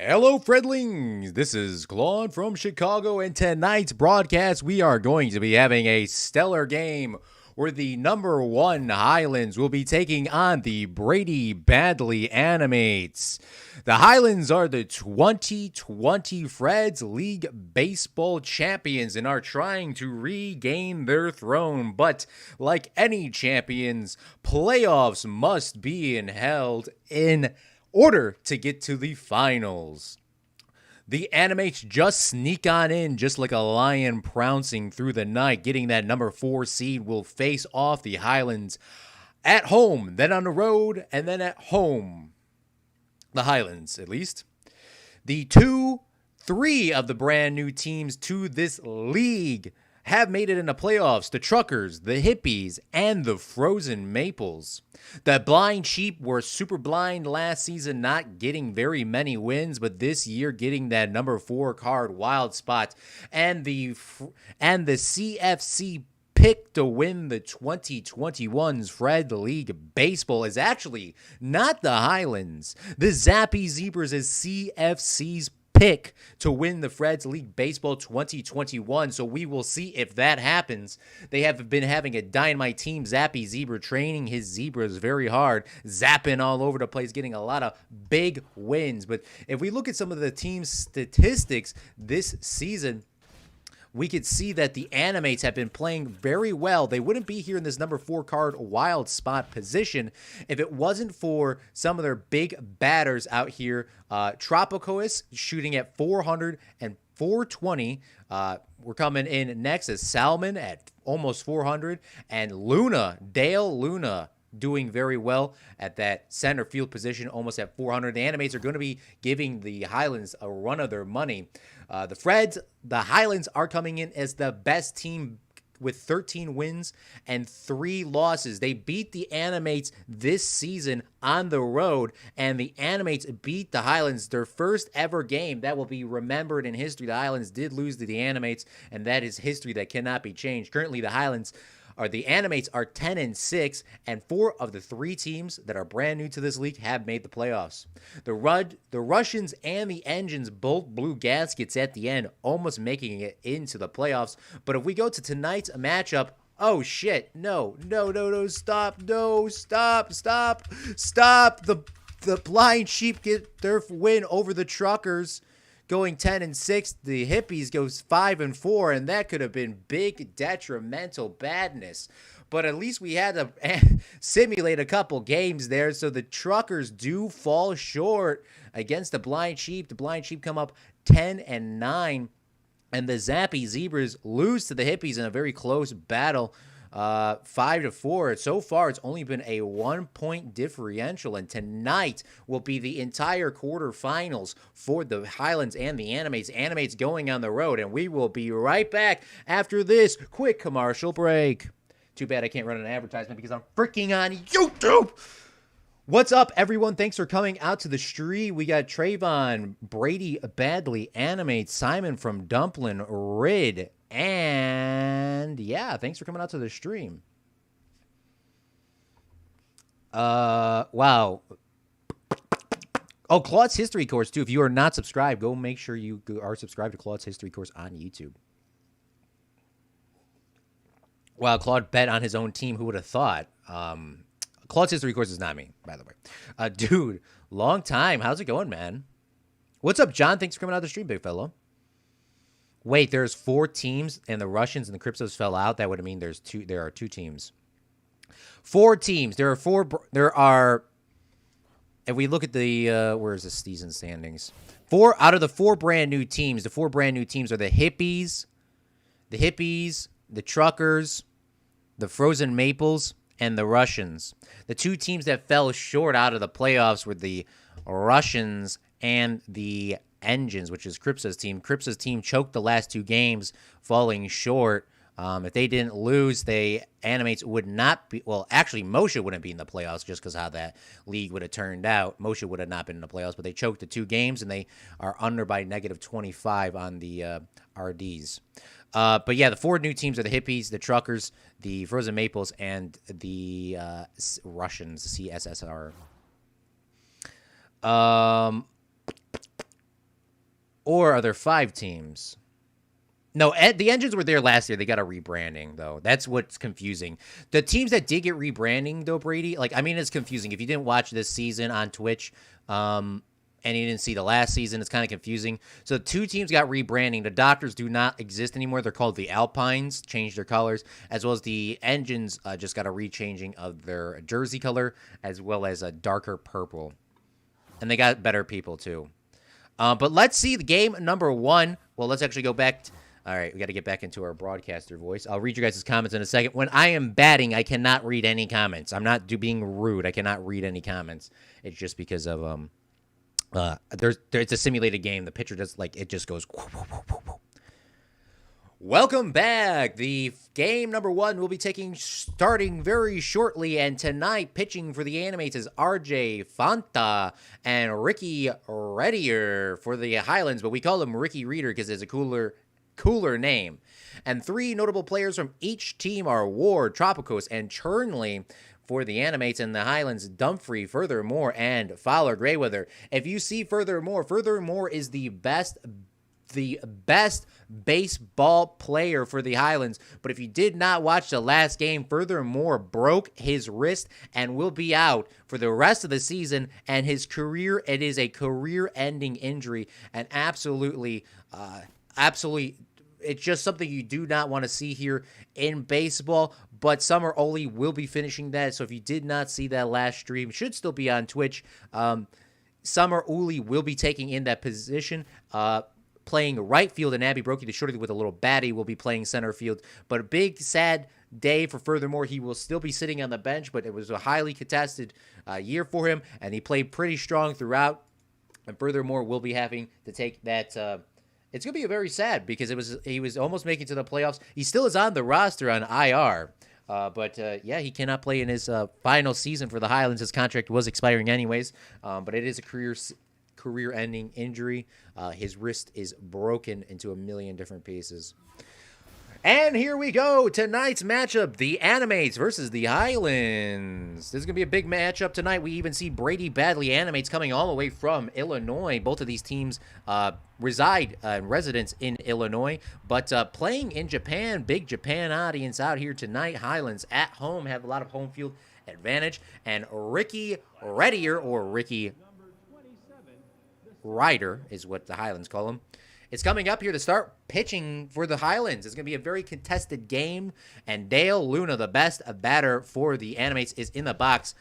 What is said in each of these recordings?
Hello, friendlings. This is Claude from Chicago, and tonight's broadcast, we are going to be having a stellar game where the number one Highlands will be taking on the Brady Badley Animates. The Highlands are the 2020 Freds League Baseball champions and are trying to regain their throne. But like any champions, playoffs must be held in order to get to the finals. The Animates just sneak on in just like a lion pouncing through the night. Getting that number 4 seed will face off the Highlands at home, then on the road, and then at home. The Highlands, at least. The 3 of the brand new teams to this league have made it in the playoffs: the Truckers, the Hippies, and the Frozen Maples. The Blind Sheep were super blind last season, not getting very many wins, but this year getting that number 4 card wild spot. And the CFC pick to win the 2021's Fred League Baseball is actually not the Highlands. The Zappy Zebras is CFC's pick to win the Freds League Baseball 2021, so we will see if that happens. They have been having a dynamite team. Zappy Zebra training his zebras very hard, zapping all over the place, getting a lot of big wins. But if we look at some of the team's statistics this season, we could see that the Animates have been playing very well. They wouldn't be here in this number 4 card wild spot position if it wasn't for some of their big batters out here. Tropicois shooting at 400 and 420. We're coming in next as Salmon at almost 400. And Dale Luna, doing very well at that center field position, almost at 400. The Animates are going to be giving the Highlands a run of their money. The Highlands are coming in as the best team with 13 wins and 3 losses. They beat the Animates this season on the road, and the Animates beat the Highlands, their first ever game that will be remembered in history. The Highlands did lose to the Animates, and that is history that cannot be changed. Currently, the Animates are 10-6, and 4 of the 3 teams that are brand new to this league have made the playoffs. The Russians and the Engines both blew gaskets at the end, almost making it into the playoffs. But if we go to tonight's matchup, oh shit, no, stop. The Blind Sheep get their win over the Truckers, going 10-6. The Hippies goes 5-4, and that could have been big detrimental badness. But at least we had to simulate a couple games there, so the Truckers do fall short against the Blind Sheep. The Blind Sheep come up 10-9, and the Zappy Zebras lose to the Hippies in a very close battle, 5-4. So far, it's only been a 1-point differential, and tonight will be the entire quarterfinals for the Highlands and the Animates. Animates going on the road, and we will be right back after this quick commercial break. Too bad I can't run an advertisement because I'm freaking on YouTube. What's up, everyone? Thanks for coming out to the stream. We got Trayvon, Brady Badley, Animates, Simon from Dumplin, Rid, and yeah, thanks for coming out to the stream. Wow. Oh, Claude's History Course, too. If you are not subscribed, go make sure you are subscribed to Claude's History Course on YouTube. Wow, Claude bet on his own team. Who would have thought? Claude's History Course is not me, by the way. Dude, long time. How's it going, man? What's up, John? Thanks for coming out to the stream, big fellow. Wait, there's 4 teams, and the Russians and the Cryptos fell out. That would mean there are 2 teams. 4 teams. There are. If we look at the where is the season standings? 4 out of the 4 brand new teams. The 4 brand new teams are the Hippies, the Truckers, the Frozen Maples, and the Russians. The 2 teams that fell short out of the playoffs were the Russians and the Engines, which is Cripsa's team. Cripsa's team choked the last 2 games, falling short. If they didn't lose, Animates would not be. Well, actually, Moshe wouldn't be in the playoffs just because how that league would have turned out. Moshe would have not been in the playoffs, but they choked the 2 games, and they are under by -25 on the RDs. But yeah, the 4 new teams are the Hippies, the Truckers, the Frozen Maples, and the Russians, CSSR. Or are there 5 teams? No, the Engines were there last year. They got a rebranding, though. That's what's confusing. The teams that did get rebranding, though, Brady, like, I mean, it's confusing. If you didn't watch this season on Twitch, and you didn't see the last season, it's kind of confusing. So 2 teams got rebranding. The Doctors do not exist anymore. They're called the Alpines, changed their colors, as well as the Engines just got a rechanging of their jersey color, as well as a darker purple. And they got better people, too. But let's see the game number 1. Well, let's actually go back. All right, we got to get back into our broadcaster voice. I'll read you guys' comments in a second. When I am batting, I cannot read any comments. I'm not being rude. I cannot read any comments. It's just because of it's a simulated game. The pitcher does it just goes. Welcome back. The game number 1 will be starting very shortly, and tonight pitching for the Animates is RJ Fanta and Ricky Reddier for the Highlands, but we call him Ricky Reader because it's a cooler name. And 3 notable players from each team are Ward, Tropicos, and Churnley for the Animates, and the Highlands, Dumfrey, Furthermore, and Fowler Greyweather. If you see Furthermore is the best baseball player for the Highlands. But if you did not watch the last game, Furthermore broke his wrist and will be out for the rest of the season. And it is a career-ending injury, and absolutely, it's just something you do not want to see here in baseball. But Summer Oli will be finishing that. So if you did not see that last stream, should still be on Twitch. Summer Oli will be taking in that position, playing right field, and Abby Brokey, the shorty with a little baddie, will be playing center field. But a big, sad day for Furthermore. He will still be sitting on the bench, but it was a highly contested year for him, and he played pretty strong throughout. And Furthermore will be having to take that. It's going to be very sad because he was almost making it to the playoffs. He still is on the roster on IR. But he cannot play in his final season for the Highlands. His contract was expiring anyways, but it is a career-ending injury. His wrist is broken into a million different pieces. And here we go. Tonight's matchup, the Animates versus the Highlands. This is going to be a big matchup tonight. We even see Brady Badley Animates coming all the way from Illinois. Both of these teams reside in residence in Illinois, but playing in Japan. Big Japan audience out here tonight. Highlands at home have a lot of home field advantage. And Ricky Reddier, or Ricky Ryder is what the Highlands call him, it's coming up here to start pitching for the Highlands. It's going to be a very contested game, and Dale Luna, the best batter for the Animates, is in the box.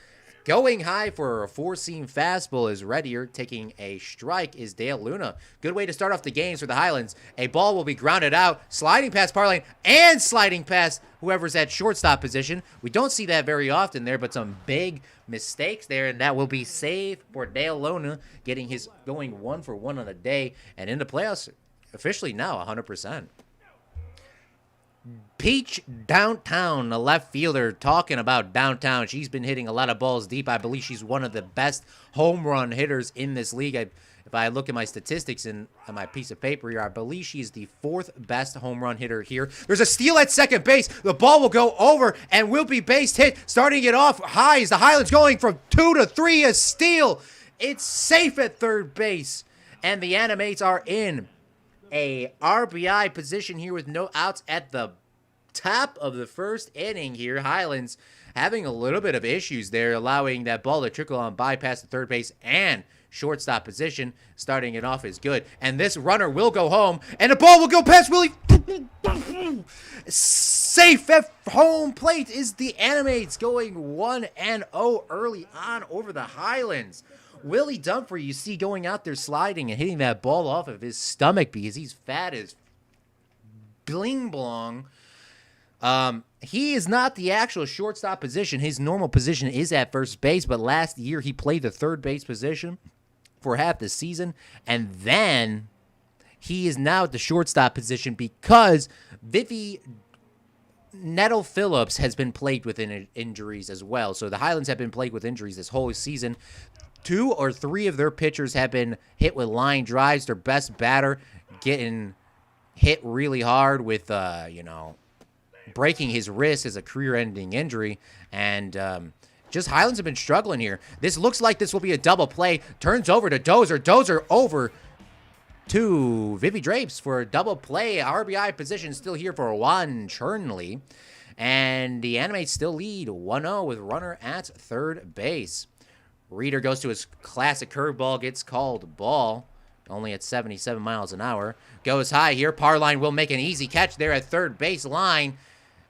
Going high for a 4-seam fastball is Reddier. Taking a strike is Dale Luna. Good way to start off the games for the Highlands. A ball will be grounded out, sliding past Parlane, and sliding past whoever's at shortstop position. We don't see that very often there, but some big mistakes there, and that will be saved for Dale Luna, getting his going 1-for-1 on the day, and in the playoffs officially now 100%. Peach Downtown, a left fielder, talking about downtown. She's been hitting a lot of balls deep. I believe she's one of the best home run hitters in this league. If I look at my statistics on my piece of paper here, I believe she's the 4th best home run hitter here. There's a steal at second base. The ball will go over and will be base hit. Starting it off high as the Highlands going from 2 to 3. A steal. It's safe at third base. And the Animates are in a RBI position here with no outs at the top of the first inning here. Highlands having a little bit of issues there, allowing that ball to trickle on bypass the third base and shortstop position. Starting it off is good. And this runner will go home, and the ball will go past Willie. Safe at home plate is the Animates, going 1-0 early on over the Highlands. Willie Dumfrey, you see going out there sliding and hitting that ball off of his stomach because he's fat as bling blong. He is not the actual shortstop position. His normal position is at first base, but last year he played the third base position for half the season, and then he is now at the shortstop position because Vivi Nettle Phillips has been plagued with injuries as well. So the Highlands have been plagued with injuries this whole season. 2 or 3 of their pitchers have been hit with line drives. Their best batter getting hit really hard with, breaking his wrist is a career-ending injury. And just Highlands have been struggling here. This looks like this will be a double play. Turns over to Dozer. Dozer over to Vivi Drapes for a double play. RBI position still here for Juan Chernley. And the Animates still lead 1-0 with runner at third base. Reader goes to his classic curveball, gets called ball. Only at 77 miles an hour. Goes high here. Parline will make an easy catch there at third base line.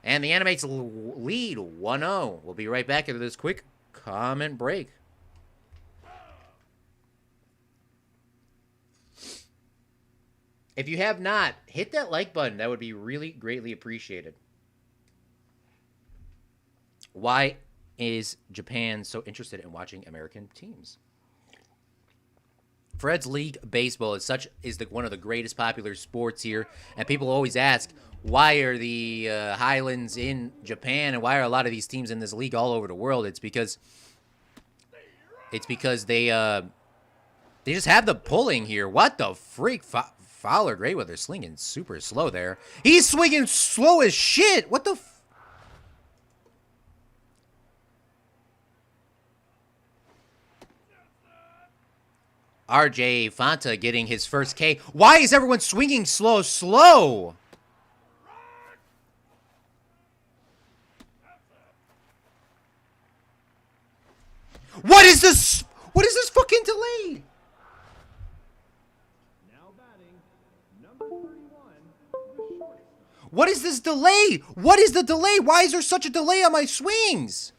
And the Animates lead 1-0. We'll be right back after this quick comment break. If you have not, hit that like button. That would be really greatly appreciated. Why is Japan so interested in watching American teams? Fred's League Baseball is one of the greatest popular sports here, and people always ask, why are the Highlands in Japan, and why are a lot of these teams in this league all over the world? It's because they just have the pulling here. What the freak? Fowler Grayweather slinging super slow there. He's swinging slow as shit. What the? RJ Fanta getting his first K. Why is everyone swinging slow? What is this? What is this fucking delay? Now batting, number 31, the shortstop. What is this delay? What is the delay? Why is there such a delay on my swings?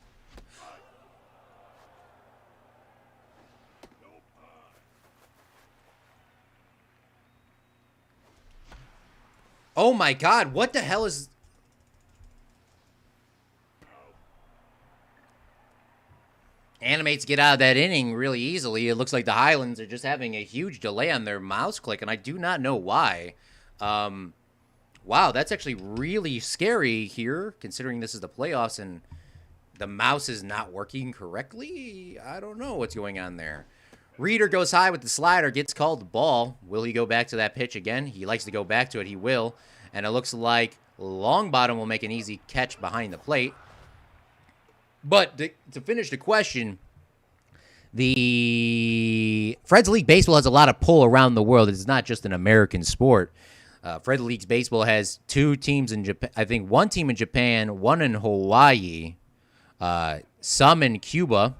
Oh my god, what the hell is... Animates get out of that inning really easily. It looks like the Highlands are just having a huge delay on their mouse click, and I do not know why. Wow, that's actually really scary here, considering this is the playoffs and the mouse is not working correctly. I don't know what's going on there. Reader goes high with the slider, gets called the ball. Will he go back to that pitch again? He likes to go back to it. He will. And it looks like Longbottom will make an easy catch behind the plate. But to finish the question, the Fred's League Baseball has a lot of pull around the world. It's not just an American sport. Fred League Baseball has two teams in Japan. I think one team in Japan, one in Hawaii, some in Cuba,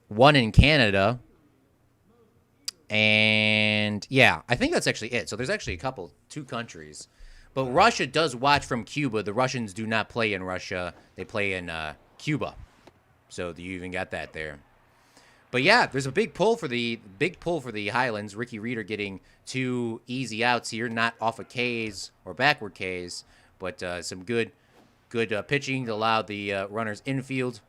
one in Canada, and yeah, I think that's actually it. So there's actually two countries. But Russia does watch from Cuba. The Russians do not play in Russia. They play in Cuba. So you even got that there. But yeah, there's a big pull for the Highlands. Ricky Reader getting two easy outs here, not off of Ks or backward Ks, but some good pitching to allow the runners infield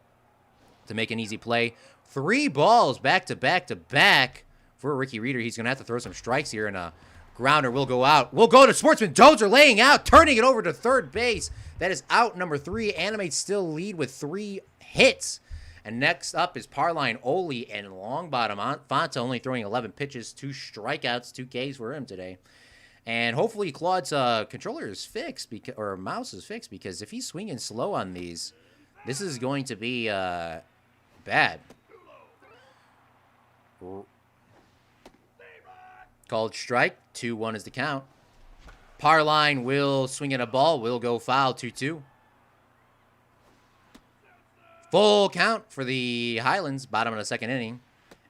to make an easy play. 3 balls back to back for Ricky Reader. He's going to have to throw some strikes here, and a grounder will go out. We'll go to Sportsman Dozer, laying out, turning it over to third base. That is out number 3. Animates still lead with 3 hits. And next up is Parline, Oli, and Longbottom. Fonta only throwing 11 pitches, 2 strikeouts, 2 Ks for him today. And hopefully Claude's controller is fixed, or mouse is fixed, because if he's swinging slow on these, this is going to be bad. Called strike. 2-1 is the count. Parline will swing at a ball. Will go foul. 2-2. Full count for the Highlands. Bottom of the second inning.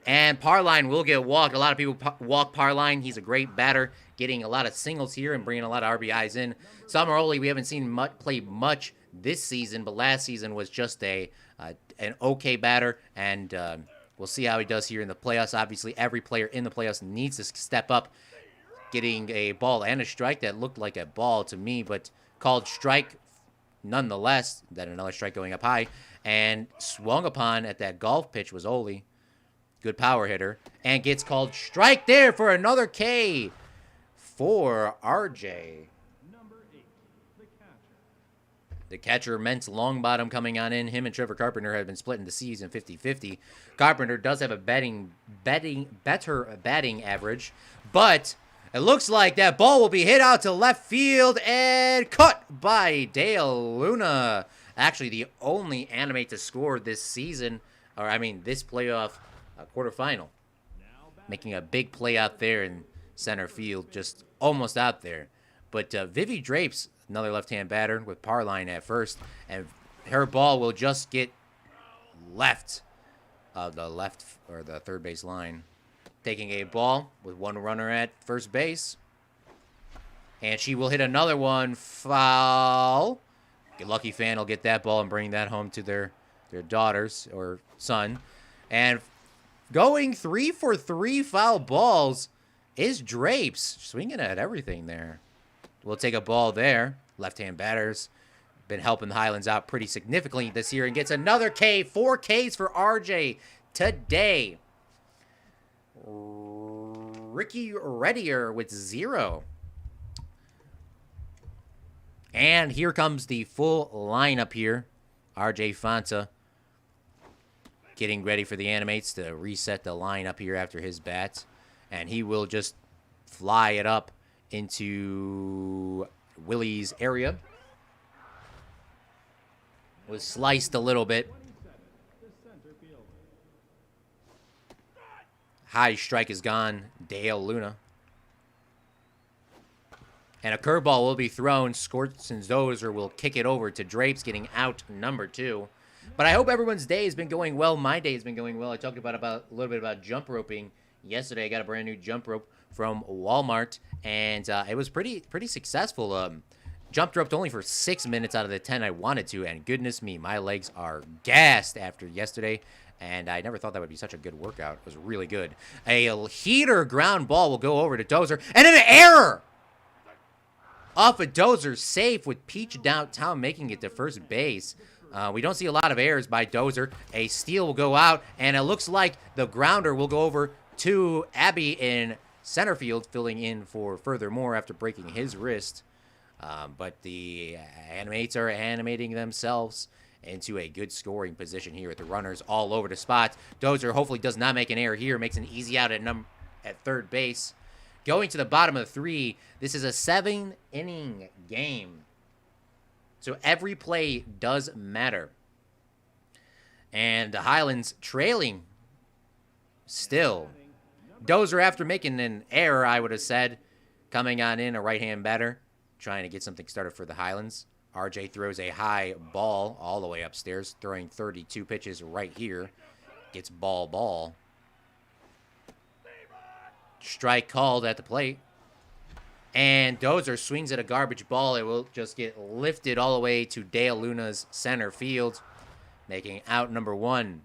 And Parline will get walked. A lot of people walk Parline. He's a great batter. Getting a lot of singles here and bringing a lot of RBIs in. Summer Oli, we haven't seen play much this season, but last season was just an okay batter. And we'll see how he does here in the playoffs. Obviously, every player in the playoffs needs to step up, getting a ball and a strike that looked like a ball to me, but called strike nonetheless. Then another strike going up high. And swung upon at that golf pitch was Oli. Good power hitter. And gets called strike there for another K for RJ. The catcher meant Longbottom coming on in. Him and Trevor Carpenter have been splitting the season 50-50. Carpenter does have a better batting average, but it looks like that ball will be hit out to left field and caught by Dale Luna. Actually, the only Animate to score this season, or I mean this playoff quarterfinal. making a big play out there in center field, just almost out there. But Vivi Drapes, another left-hand batter with par line at first, and her ball will just get left of the left or the third base line. Taking a ball with one runner at first base. And she will hit another one. Foul. A lucky fan will get that ball and bring that home to their daughters or son. And going 3 for 3 foul balls is Drapes. Swinging at everything there. We'll take a ball there. Left-hand batters. Been helping the Highlands out pretty significantly this year and gets another K. 4 Ks for RJ today. Ricky Reddier with 0. And here comes the full lineup here. RJ Fonta getting ready for the Animates to reset the lineup here after his bats. And he will just fly it up into Willie's area. Was sliced a little bit. High strike is gone. Dale Luna. And a curveball will be thrown. Scortson's Dozer will kick it over to Drapes, getting out number 2. But I hope everyone's day has been going well. My day has been going well. I talked about a little bit about jump roping yesterday. I got a brand new jump rope from Walmart, and it was pretty successful. Jumped roped only for 6 minutes out of the 10 I wanted to, and goodness me, my legs are gassed after yesterday. And I never thought that would be such a good workout. It was really good. A heater ground ball will go over to Dozer, and an error off of Dozer, safe with Peach Downtown making it to first base. We don't see a lot of errors by Dozer. A steal will go out, and it looks like the grounder will go over to Abby in center field, filling in for Furthermore after breaking his wrist. But the Animates are animating themselves into a good scoring position here with the runners all over the spot. Dozer hopefully does not make an error here, makes an easy out at third base. Going to the bottom of the 3, this is a 7-inning game. So every play does matter. And the Highlands trailing still. Dozer, after making an error, I would have said, coming on in, a right-hand batter, trying to get something started for the Highlands. RJ throws a high ball all the way upstairs, throwing 32 pitches right here. Gets ball. Strike called at the plate. And Dozer swings at a garbage ball. It will just get lifted all the way to Dale Luna's center field, making out number 1.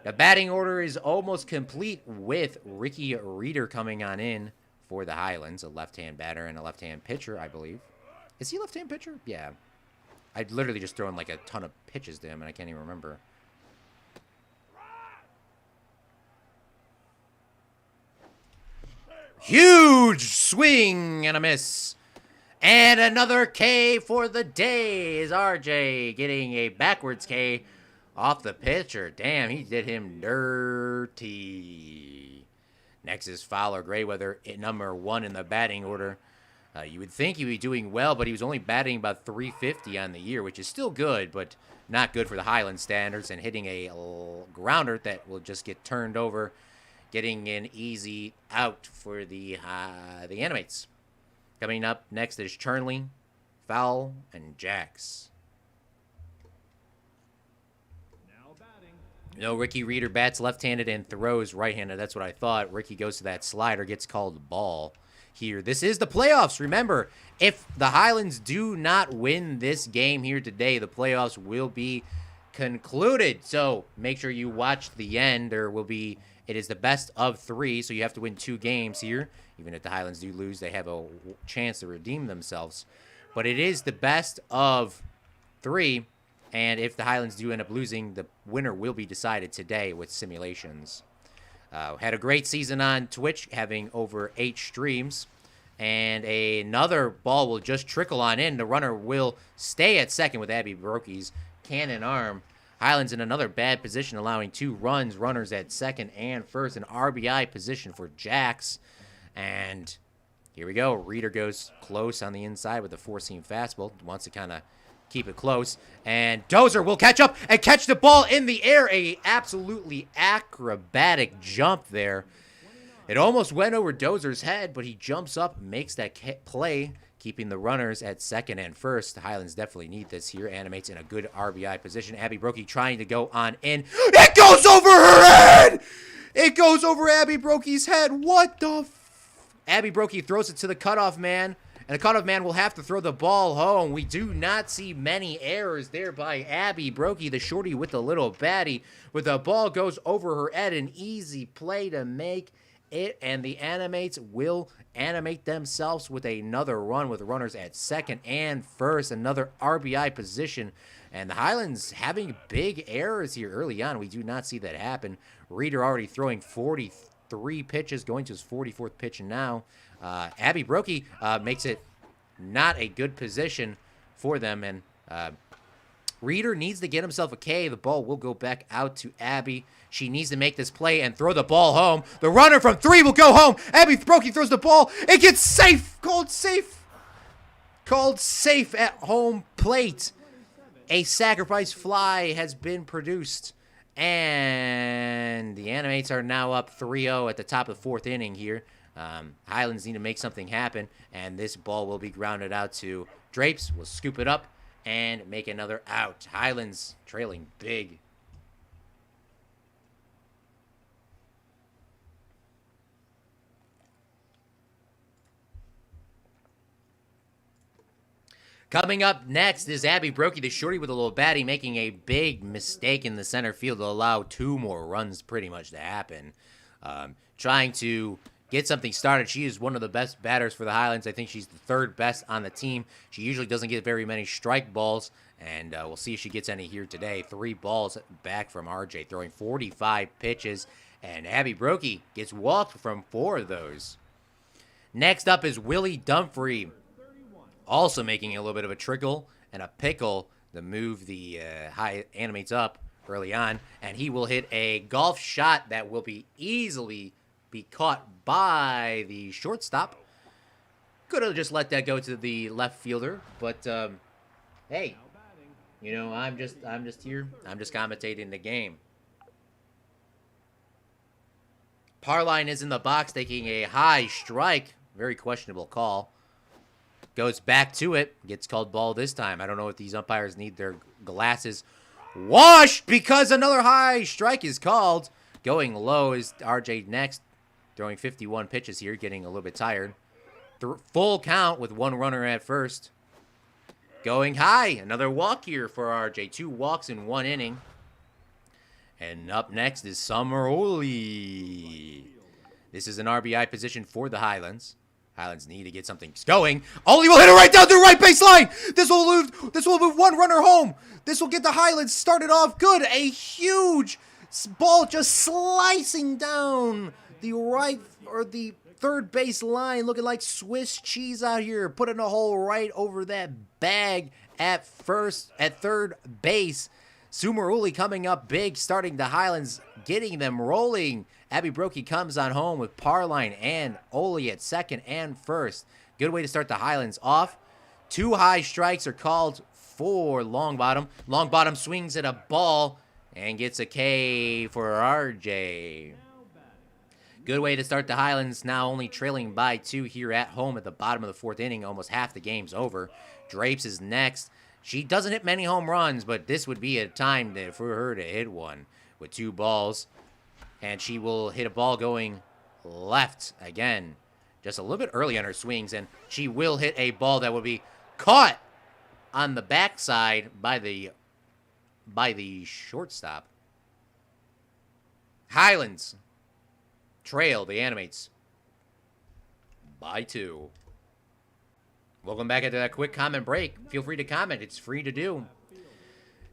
The batting order is almost complete with Ricky Reeder coming on in for the Highlands, a left-hand batter and a left-hand pitcher, I believe. Is he a left-hand pitcher? Yeah. I'd literally just thrown like a ton of pitches to him, and I can't even remember. Huge swing and a miss. And another K for the day is RJ getting a backwards K off the pitcher. Damn, he did him dirty. Next is Fowler Grayweather at number 1 in the batting order. You would think he'd be doing well, but he was only batting about .350 on the year, which is still good, but not good for the Highland standards, and hitting a grounder that will just get turned over, getting an easy out for the Animates. Coming up next is Chernley, Fowl, and Jax. No, Ricky Reeder bats left-handed and throws right-handed. That's what I thought. Ricky goes to that slider, gets called ball here. This is the playoffs. Remember, if the Highlands do not win this game here today, the playoffs will be concluded. So make sure you watch the end. It is the best of 3, so you have to win 2 games here. Even if the Highlands do lose, they have a chance to redeem themselves. But it is the best of 3, and if the Highlands do end up losing, the winner will be decided today with simulations. Had a great season on Twitch, having over 8 streams. And another ball will just trickle on in. The runner will stay at second with Abby Brokey's cannon arm. Highlands in another bad position, allowing 2 runs, runners at second and first. An RBI position for Jax. And here we go. Reeder goes close on the inside with a 4-seam fastball. Wants to kind of keep it close. And Dozer will catch up and catch the ball in the air. A absolutely acrobatic jump there. It almost went over Dozer's head, but he jumps up, makes that play, keeping the runners at second and first. The Highlands definitely need this here. Animates in a good RBI position. Abby Brokey trying to go on in. It goes over her head! It goes over Abby Brokey's head. What the Abby Brokey throws it to the cutoff man, and the cutoff man will have to throw the ball home. We do not see many errors there by Abby Brokey, the shorty with the little baddie. But the ball goes over her head, an easy play to make it, and the Animates will animate themselves with another run with runners at second and first, another RBI position. And the Highlands having big errors here early on. We do not see that happen. Reader already throwing 43 pitches, going to his 44th pitch now. Abby Brokey makes it not a good position for them, and Reader needs to get himself a K. The ball will go back out to Abby. She needs to make this play and throw the ball home. The runner from 3 will go home. Abby Brokey throws the ball. It gets safe. Called safe. Called safe at home plate. A sacrifice fly has been produced. And the Animates are now up 3-0 at the top of the 4th inning here. Highlands need to make something happen. And this ball will be grounded out to Drapes. Will scoop it up and make another out. Highlands trailing big. Coming up next is Abby Brokey, the shorty with a little baddie, making a big mistake in the center field to allow 2 more runs pretty much to happen. Trying to get something started. She is one of the best batters for the Highlands. I think she's the 3rd best on the team. She usually doesn't get very many strike balls, and we'll see if she gets any here today. 3 balls back from RJ, throwing 45 pitches, and Abby Brokey gets walked from 4 of those. Next up is Willie Dunphy, also making a little bit of a trickle and a pickle to move the high Animates up early on, and he will hit a golf shot that will be easily be caught by the shortstop. Could have just let that go to the left fielder, but hey, you know, I'm just here. I'm just commentating the game. Parline is in the box taking a high strike. Very questionable call. Goes back to it. Gets called ball this time. I don't know if these umpires need their glasses washed because another high strike is called. Going low is RJ next. Throwing 51 pitches here. Getting a little bit tired. Full count with 1 runner at first. Going high. Another walk here for RJ. 2 walks in 1 inning. And up next is Summer Oli. This is an RBI position for the Highlands. Highlands need to get something going. Oli will hit it right down the right baseline. This will move 1 runner home. This will get the Highlands started off good. A huge ball just slicing down the right or the 3rd base line, looking like Swiss cheese out here. Putting a hole right over that bag at 3rd base. Summer Oli coming up big, starting the Highlands, getting them rolling. Abby Brokey comes on home with Parline and Oli at second and first. Good way to start the Highlands off. 2 high strikes are called for Longbottom. Longbottom swings at a ball and gets a K for RJ. Good way to start the Highlands, now only trailing by 2 here at home at the bottom of the 4th inning. Almost half the game's over. Drapes is next. She doesn't hit many home runs, but this would be a time for her to hit one with 2 balls. And she will hit a ball going left again. Just a little bit early on her swings, and she will hit a ball that will be caught on the backside by the shortstop. Highlands trail the Animates by 2. Welcome back after that quick comment break. Feel free to comment. It's free to do.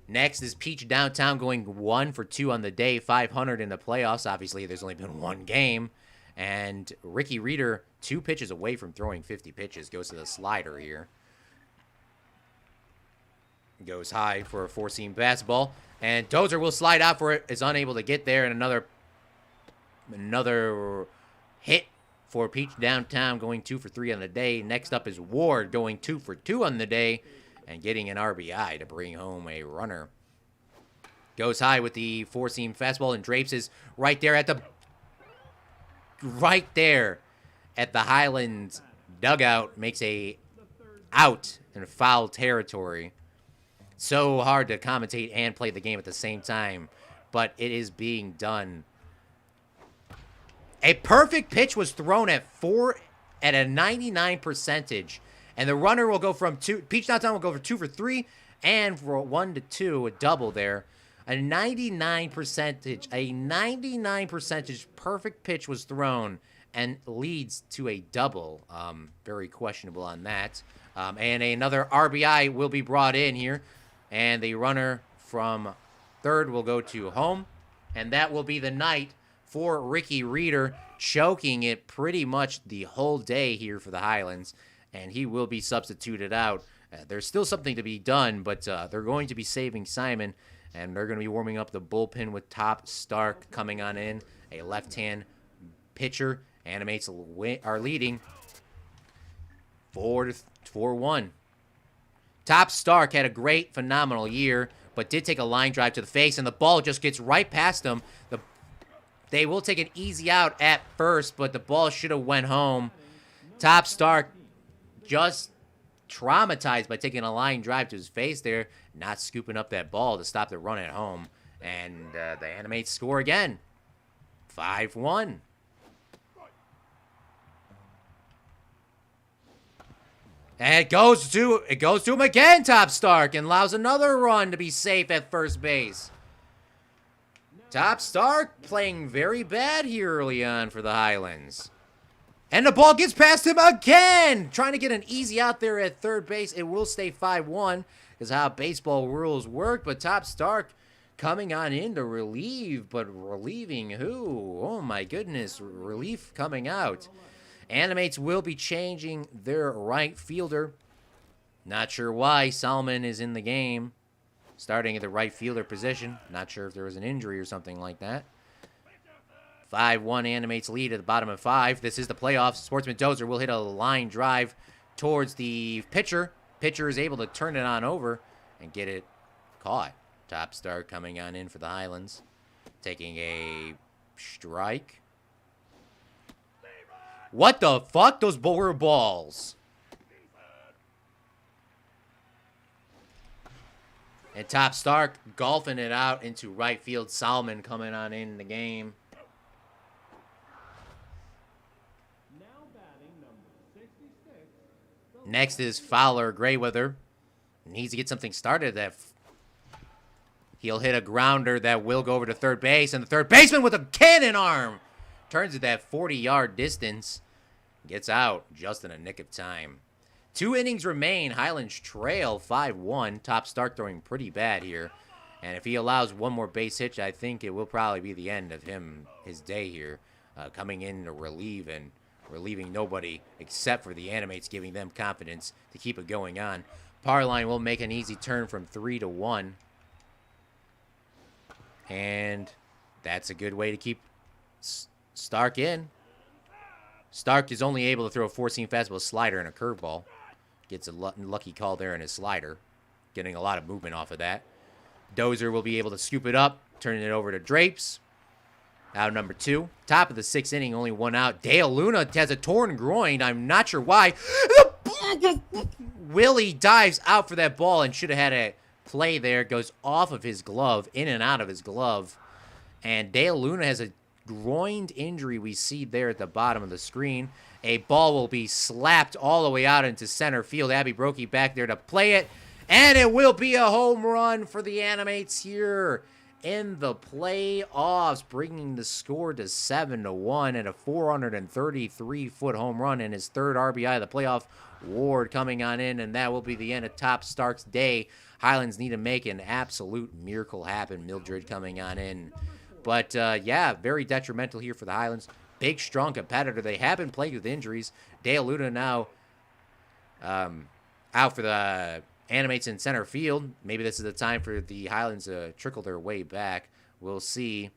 Next is Peach Downtown going 1 for 2 on the day. 500 in the playoffs. Obviously, there's only been 1 game. And Ricky Reader, 2 pitches away from throwing 50 pitches. Goes to the slider here. Goes high for a 4-seam fastball. And Dozer will slide out for it. Is unable to get there. And another hit for Peach Downtown, going 2 for 3 on the day. Next up is Ward, going 2 for 2 on the day and getting an RBI to bring home a runner. Goes high with the 4-seam fastball, and Drapes is right there at the right there at the Highlands dugout makes a out in foul territory. So hard to commentate and play the game at the same time, but it is being done. A perfect pitch was thrown at a 99 percentage, and the runner will go from two. Peach Not Down will go for 2 for 3, and for 1 to 2, a double there. A 99 percentage perfect pitch was thrown and leads to a double. Very questionable on that. And another RBI will be brought in here. And the runner from third will go to home. And that will be the night for Ricky Reeder, choking it pretty much the whole day here for the Highlands. And he will be substituted out. There's still something to be done, but they're going to be saving Simon. And they're going to be warming up the bullpen with Top Stark coming on in. A left-hand pitcher. Animates are leading 4-1. Top Stark had a great, phenomenal year, but did take a line drive to the face, and the ball just gets right past him. They will take an easy out at first, but the ball should have went home. Top Stark just traumatized by taking a line drive to his face there, not scooping up that ball to stop the run at home. And the Animates score again. 5-1. And it goes to him again, Top Stark, and allows another run to be safe at first base. Top Stark playing very bad here early on for the Highlands. And the ball gets past him again! Trying to get an easy out there at third base. It will stay 5-1, is how baseball rules work. But Top Stark coming on in to relieve, but relieving who? Oh my goodness, relief coming out. Animates will be changing their right fielder. Not sure why Salmon is in the game. Starting at the right fielder position. Not sure if there was an injury or something like that. 5-1 Animates lead at the bottom of 5. This is the playoffs. Sportsman Dozer will hit a line drive towards the pitcher. Pitcher is able to turn it on over and get it caught. Top Star coming on in for the Highlands. Taking a strike. What the fuck? Those were balls. And Top Stark golfing it out into right field. Solomon coming on in the game. Next is Fowler Grayweather. Needs to get something started. He'll hit a grounder that will go over to third base. And the third baseman with a cannon arm turns it that 40-yard distance. Gets out just in a nick of time. 2 innings remain. Highlands trail 5-1. Top Stark throwing pretty bad here. And if he allows one more base hit, I think it will probably be the end of his day here. Coming in to relieve and relieving nobody except for the Animates, giving them confidence to keep it going on. Powerline will make an easy turn from 3-1. And that's a good way to keep Stark in. Stark is only able to throw a 4-seam fastball, slider, and a curveball. Gets a lucky call there in his slider. Getting a lot of movement off of that. Dozer will be able to scoop it up, turning it over to Drapes. Out number 2. Top of the 6th inning, only 1 out. Dale Luna has a torn groin. I'm not sure why. Willie dives out for that ball and should have had a play there. Goes off of his glove, in and out of his glove. And Dale Luna has a groined injury we see there at the bottom of the screen. A ball will be slapped all the way out into center field. Abby Brokey back there to play it. And it will be a home run for the Animates here in the playoffs, bringing the score to 7-1 and a 433-foot home run and his 3rd RBI of the playoff. Ward coming on in, and that will be the end of Top Stark's day. Highlands need to make an absolute miracle happen. Mildred coming on in. But, yeah, very detrimental here for the Highlands. Big, strong competitor. They have been plagued with injuries. Dale Luna now out for the Animates in center field. Maybe this is the time for the Highlands to trickle their way back. We'll see.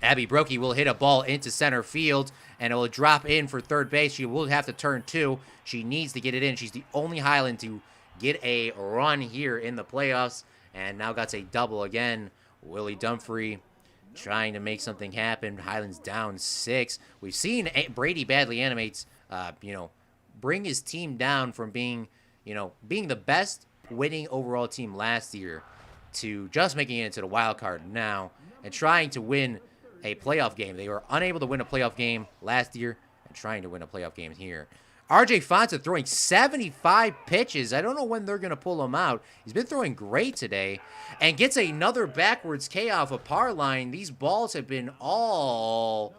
Abby Brokey will hit a ball into center field, and it will drop in for third base. She will have to turn 2. She needs to get it in. She's the only Highland to get a run here in the playoffs, and now got a double again. Willie Dunphy trying to make something happen. Highlands down 6. We've seen Brady Badley Animates, bring his team down from being the best winning overall team last year to just making it into the wild card now and trying to win a playoff game. They were unable to win a playoff game last year and trying to win a playoff game here. RJ Fonta throwing 75 pitches. I don't know when they're going to pull him out. He's been throwing great today and gets another backwards K off a par line. These balls have been all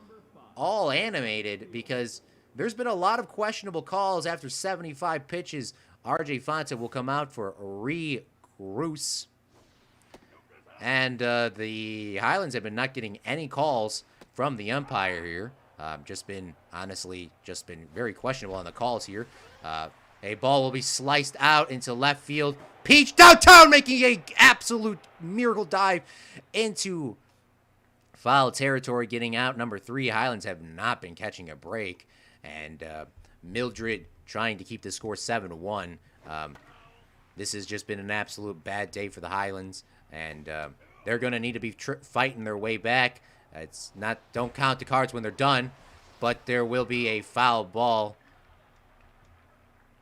animated because there's been a lot of questionable calls after 75 pitches. RJ Fonta will come out for re-Cruz. And the Highlands have been not getting any calls from the umpire here. Just been very questionable on the calls here. A ball will be sliced out into left field. Peach downtown making a absolute miracle dive into foul territory, getting out number 3. Highlands have not been catching a break. And Mildred trying to keep the score 7-1. This has just been an absolute bad day for the Highlands. And they're going to need to be fighting their way back. Don't count the cards when they're done, but there will be a foul ball.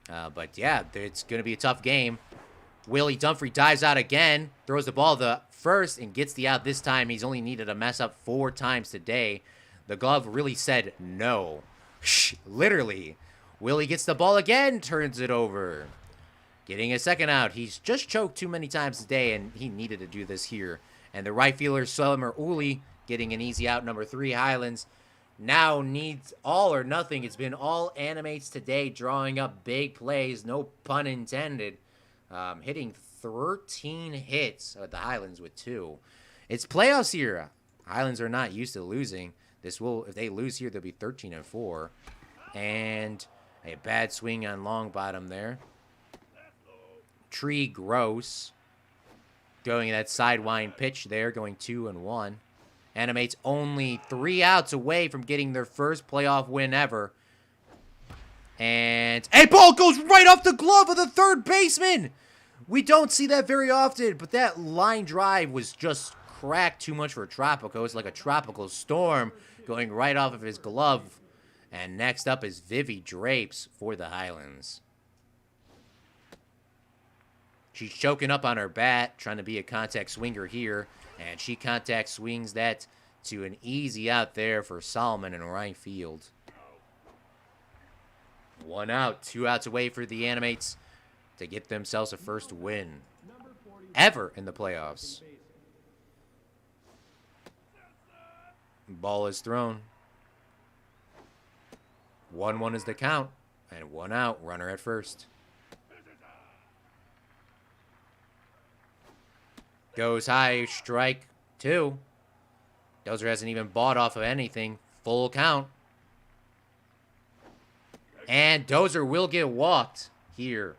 But yeah, it's going to be a tough game. Willie Dunphy dives out again, throws the ball the first and gets the out this time. He's only needed to mess up 4 times today. The glove really said no. Literally. Willie gets the ball again, turns it over. Getting a second out. He's just choked too many times today, and he needed to do this here. And the right fielder, Summer Uli, getting an easy out, number 3, Highlands. Now needs all or nothing. It's been all Animates today, drawing up big plays, no pun intended. Hitting 13 hits at the Highlands with 2. It's playoffs here. Highlands are not used to losing. If they lose here, they'll be 13-4. And a bad swing on long bottom there. Tree Gross going that sidewind pitch there, going 2-1. Animates only 3 outs away from getting their first playoff win ever. And a ball goes right off the glove of the third baseman. We don't see that very often, but that line drive was just cracked too much for Tropico. It's like a tropical storm going right off of his glove. And next up is Vivi Drapes for the Highlands. She's choking up on her bat, trying to be a contact swinger here. And she contact swings that to an easy out there for Solomon in right field. 1 out, 2 outs away for the Animates to get themselves a first win ever in the playoffs. Ball is thrown. 1-1 is the count. And 1 out, runner at first. Goes high, strike 2. Dozer hasn't even bought off of anything. Full count. And Dozer will get walked here.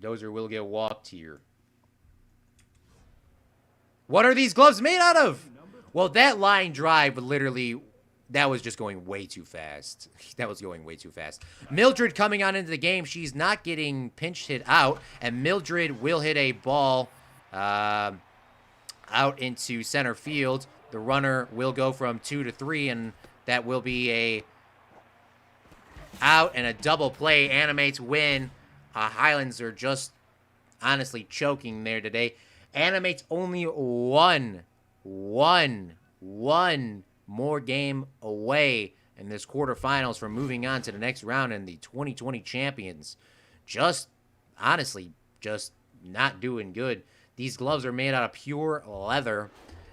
Dozer will get walked here. What are these gloves made out of? Well, that line drive literally, that was just going way too fast. That was going way too fast. Mildred coming on into the game. She's not getting pinch hit out. And Mildred will hit a ball out into center field. The runner will go from 2 to 3. And that will be a out and a double play. Animates win. Highlands are just honestly choking there today. Animates only one more game away in this quarterfinals from moving on to the next round and the 2020 champions. Just, honestly, just not doing good. These gloves are made out of pure leather.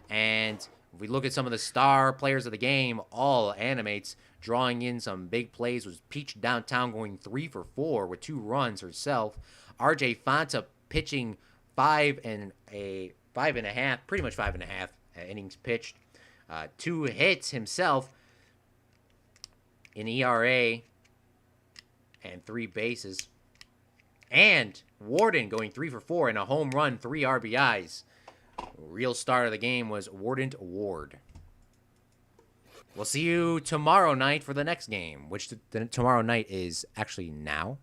And if we look at some of the star players of the game, all Animates, drawing in some big plays was Peach downtown going 3 for 4 with 2 runs herself. RJ Fonta pitching 5.5, pretty much 5.5 innings pitched. 2 hits himself in ERA and 3 bases. And Warden going 3 for 4 and a home run, 3 RBIs. Real star of the game was Warden Ward. We'll see you tomorrow night for the next game, which tomorrow night is actually now.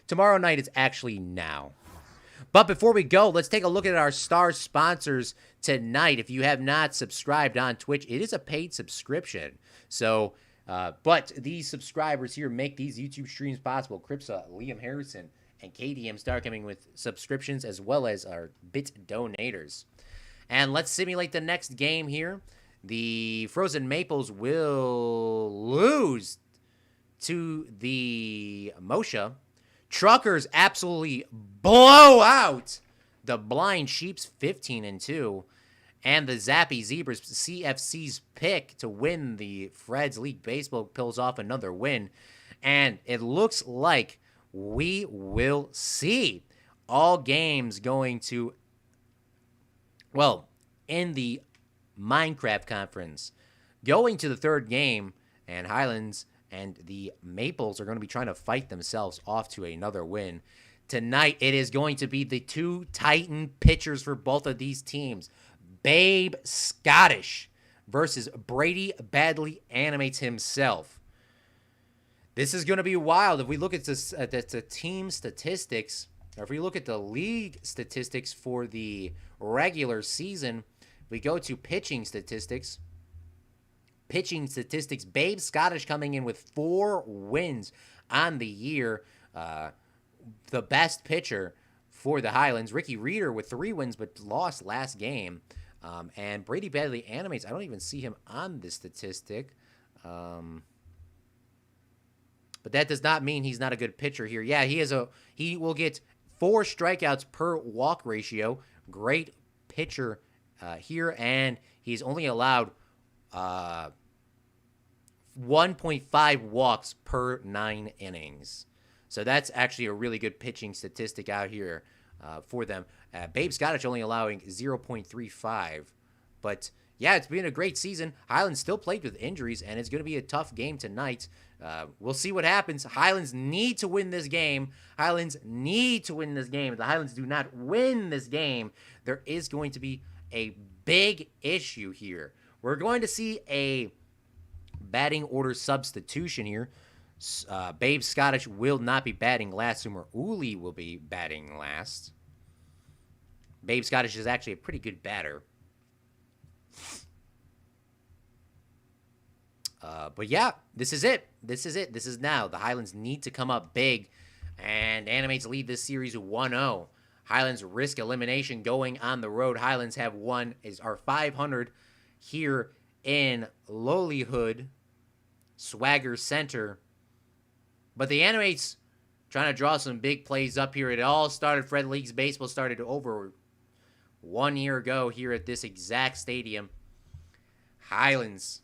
Tomorrow night is actually now. But before we go, let's take a look at our star sponsors tonight. If you have not subscribed on Twitch, it is a paid subscription. So, but these subscribers here make these YouTube streams possible. Cripsa, Liam Harrison, and KDM start coming with subscriptions as well as our bit donators. And let's simulate the next game here. The Frozen Maples will lose to the Mosha. Truckers absolutely blow out the Blind Sheeps 15-2. And the Zappy Zebras, CFC's pick to win the Fred's League Baseball, pulls off another win. And it looks like we will see all games going to, well, in the Minecraft conference, going to the third game, and Highlands and the Maples are going to be trying to fight themselves off to another win. Tonight, it is going to be the two Titan pitchers for both of these teams. Babe Scottish versus Brady Badly Animates himself. This is going to be wild. If we look at the team statistics, or if we look at the league statistics for the regular season, we go to pitching statistics. Babe Scottish coming in with 4 wins on the year. The best pitcher for the Highlands. Ricky Reeder with 3 wins but lost last game. And Brady Badly Animates, I don't even see him on this statistic. But that does not mean he's not a good pitcher here. Yeah, he will get 4 strikeouts per walk ratio. Great pitcher here, and he's only allowed 1.5 walks per 9 innings. So that's actually a really good pitching statistic out here for them. Babe Scottish only allowing 0.35. But yeah, it's been a great season. Highlands still plagued with injuries, and it's going to be a tough game tonight. We'll see what happens. Highlands need to win this game. If the Highlands do not win this game, there is going to be a big issue here. We're going to see a batting order substitution here. Babe Scottish will not be batting last. Sumer Uli will be batting last. Babe Scottish is actually a pretty good batter. But yeah, this is it. This is now. The Highlands need to come up big. And Animates lead this series 1-0. Highlands risk elimination going on the road. Highlands have won our 500 here in Lowlyhood Swagger Center. But the Animates trying to draw some big plays up here. It all started, Fred League's baseball started over 1 year ago here at this exact stadium. Highlands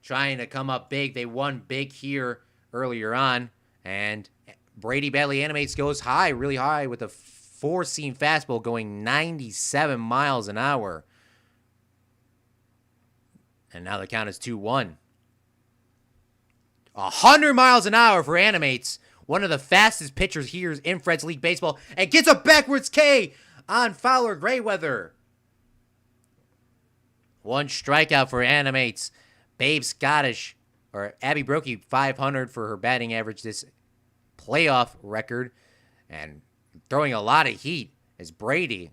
trying to come up big. They won big here earlier on. And Brady Badly Animates goes high, really high, with a 4-seam fastball going 97 miles an hour. And now the count is 2-1. 100 miles an hour for Animates. One of the fastest pitchers here in Fred's League Baseball. And gets a backwards K on Fowler Grayweather. 1 strikeout for Animates. Babe Scottish, or Abby Brokey, 500 for her batting average, this playoff record. And throwing a lot of heat is Brady.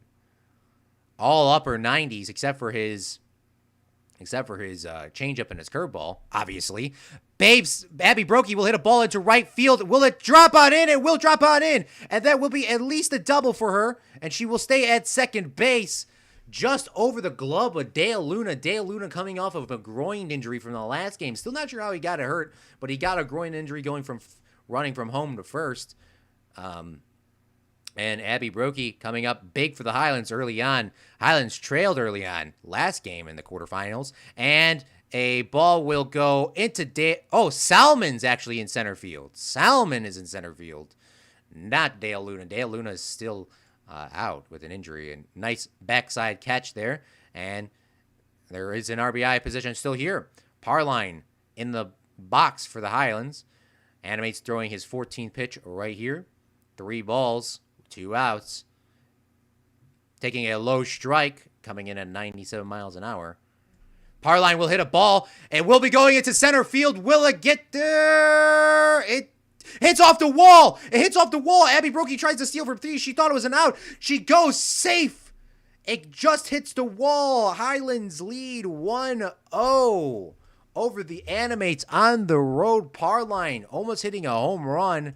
All upper 90s, except for his changeup and his curveball, obviously. Abby Brokey will hit a ball into right field. Will it drop on in? It will drop on in. And that will be at least a double for her. And she will stay at second base. Just over the glove with Dale Luna. Dale Luna coming off of a groin injury from the last game. Still not sure how he got it hurt, but he got a groin injury going from running from home to first. And Abby Brokey coming up big for the Highlands early on. Highlands trailed early on last game in the quarterfinals. And a ball will go into Salmon's actually in center field. Salmon is in center field, not Dale Luna. Dale Luna is still out with an injury. And nice backside catch there. And there is an RBI position still here. Parline in the box for the Highlands. Animates throwing his 14th pitch right here. 3 balls, 2 outs. Taking a low strike, coming in at 97 miles an hour. Parline will hit a ball and will be going into center field. Will it get there? Hits off the wall. It hits off the wall. Abby Brokey tries to steal for three. She thought it was an out. She goes safe. It just hits the wall. Highlands lead 1-0 over the Animates on the road par line. Almost hitting a home run.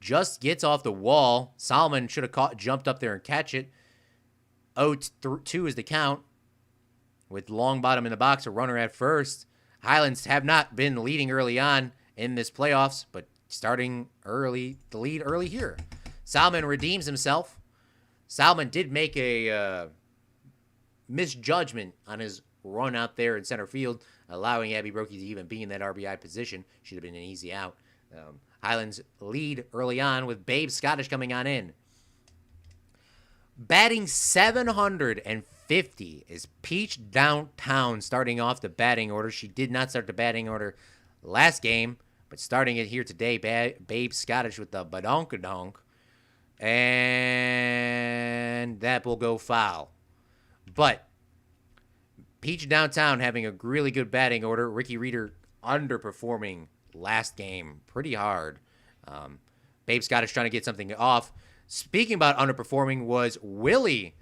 Just gets off the wall. Solomon should have jumped up there and catch it. 0-2 is the count. With long bottom in the box, a runner at first. Highlands have not been leading early on in this playoffs, but starting early, the lead early here. Solomon redeems himself. Solomon did make a misjudgment on his run out there in center field, allowing Abby Brokey to even be in that RBI position. Should have been an easy out. Highlands lead early on with Babe Scottish coming on in. Batting 750 is Peach Downtown starting off the batting order. She did not start the batting order last game, but starting it here today, Babe Scottish with the badonkadonk. And that will go foul. But Peach Downtown having a really good batting order. Ricky Reeder underperforming last game pretty hard. Babe Scottish trying to get something off. Speaking about underperforming was Willie.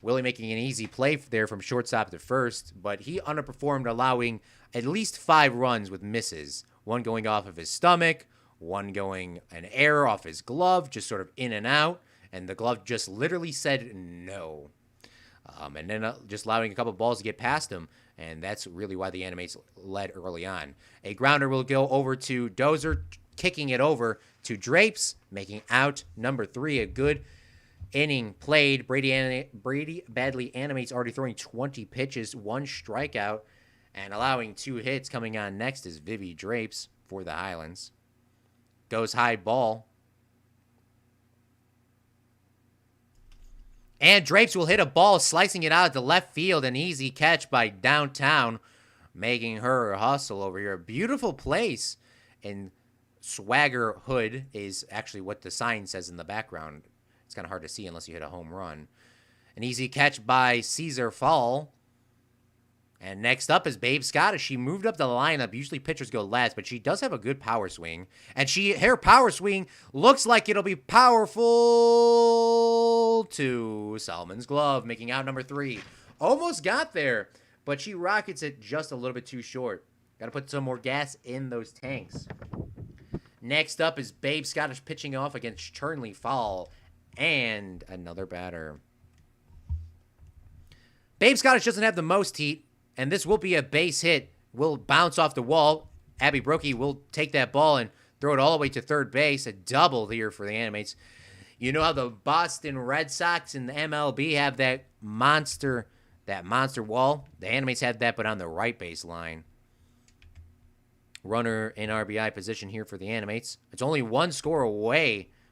Willie making an easy play there from shortstop to first, but he underperformed, allowing at least 5 runs with misses. One going off of his stomach, one going an error off his glove, just sort of in and out, and the glove just literally said no. And then just allowing a couple balls to get past him, and that's really why the Animates led early on. A grounder will go over to Dozer, kicking it over to Drapes, making out number 3. A good inning played. Brady Badley Animates already throwing 20 pitches, 1 strikeout, and allowing 2 hits. Coming on next is Vivi Drapes for the Highlands. Goes high ball. And Drapes will hit a ball, slicing it out to left field. An easy catch by Downtown, making her hustle over here. A beautiful place. And Swagger Hood is actually what the sign says in the background. It's kind of hard to see unless you hit a home run. An easy catch by Caesar Fall. And next up is Babe Scottish. She moved up the lineup. Usually pitchers go last, but she does have a good power swing. And her power swing looks like it'll be powerful to Solomon's glove, making out number 3. Almost got there, but she rockets it just a little bit too short. Got to put some more gas in those tanks. Next up is Babe Scottish pitching off against Churnley Fall and another batter. Babe Scottish doesn't have the most heat, and this will be a base hit. Will bounce off the wall. Abby Brokey will take that ball and throw it all the way to third base. A double here for the Animates. You know how the Boston Red Sox in the MLB have that monster wall? The Animates have that, but on the right baseline. Runner in RBI position here for the Animates. It's only 1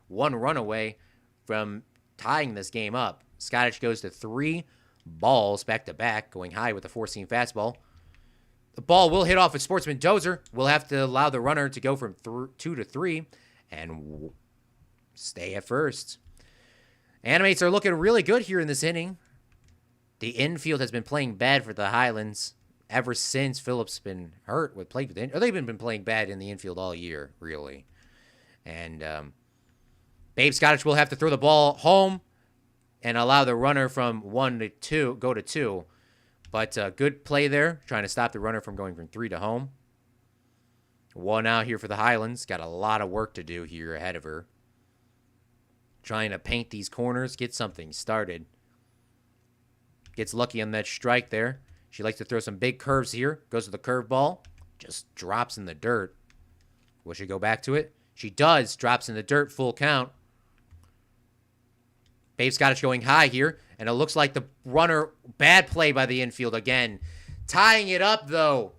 run away from tying this game up. Scottish goes to 3 balls back-to-back, going high with a 4-seam fastball. The ball will hit off a Sportsman Dozer. We'll have to allow the runner to go from 2 to 3 and stay at first. Animates are looking really good here in this inning. The infield has been playing bad for the Highlands ever since Phillips been hurt. They've been playing bad in the infield all year, really. And Babe Scottish will have to throw the ball home and allow the runner from 1 to 2 go to 2. But good play there, trying to stop the runner from going from 3 to home. 1 out here for the Highlands. Got a lot of work to do here ahead of her. Trying to paint these corners, get something started. Gets lucky on that strike there. She likes to throw some big curves here. Goes to the curveball. Just drops in the dirt. Will she go back to it? She does. Drops in the dirt. Full count. Babe Scottish going high here. And it looks like the runner, bad play by the infield again. Tying it up, though,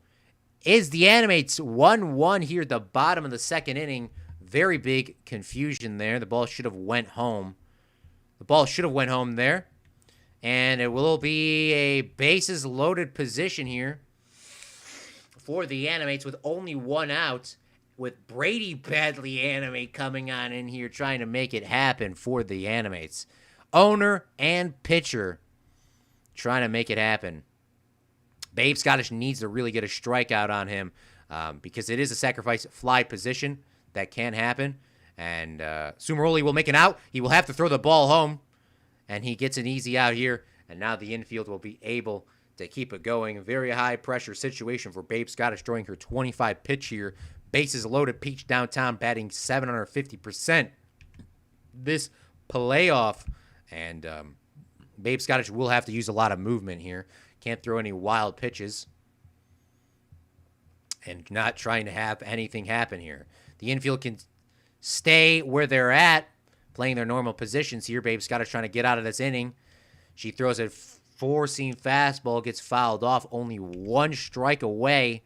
is the Animates 1-1 here at the bottom of the second inning. Very big confusion there. The ball should have went home. There. And it will be a bases loaded position here for the Animates with only 1 out, with Brady Badley Animate coming on in here trying to make it happen for the Animates. Owner and pitcher trying to make it happen. Babe Scottish needs to really get a strikeout on him. because it is a sacrifice fly position that can happen. And Sumeroli will make an out. He will have to throw the ball home, and he gets an easy out here. And now the infield will be able to keep it going. Very high pressure situation for Babe Scottish, throwing her 25 pitch here. Bases loaded, Peach downtown, batting 750% this playoff. And Babe Scottish will have to use a lot of movement here. Can't throw any wild pitches. And not trying to have anything happen here. The infield can stay where they're at, playing their normal positions here. Babe Scottish trying to get out of this inning. She throws a four-seam fastball, gets fouled off, only one strike away,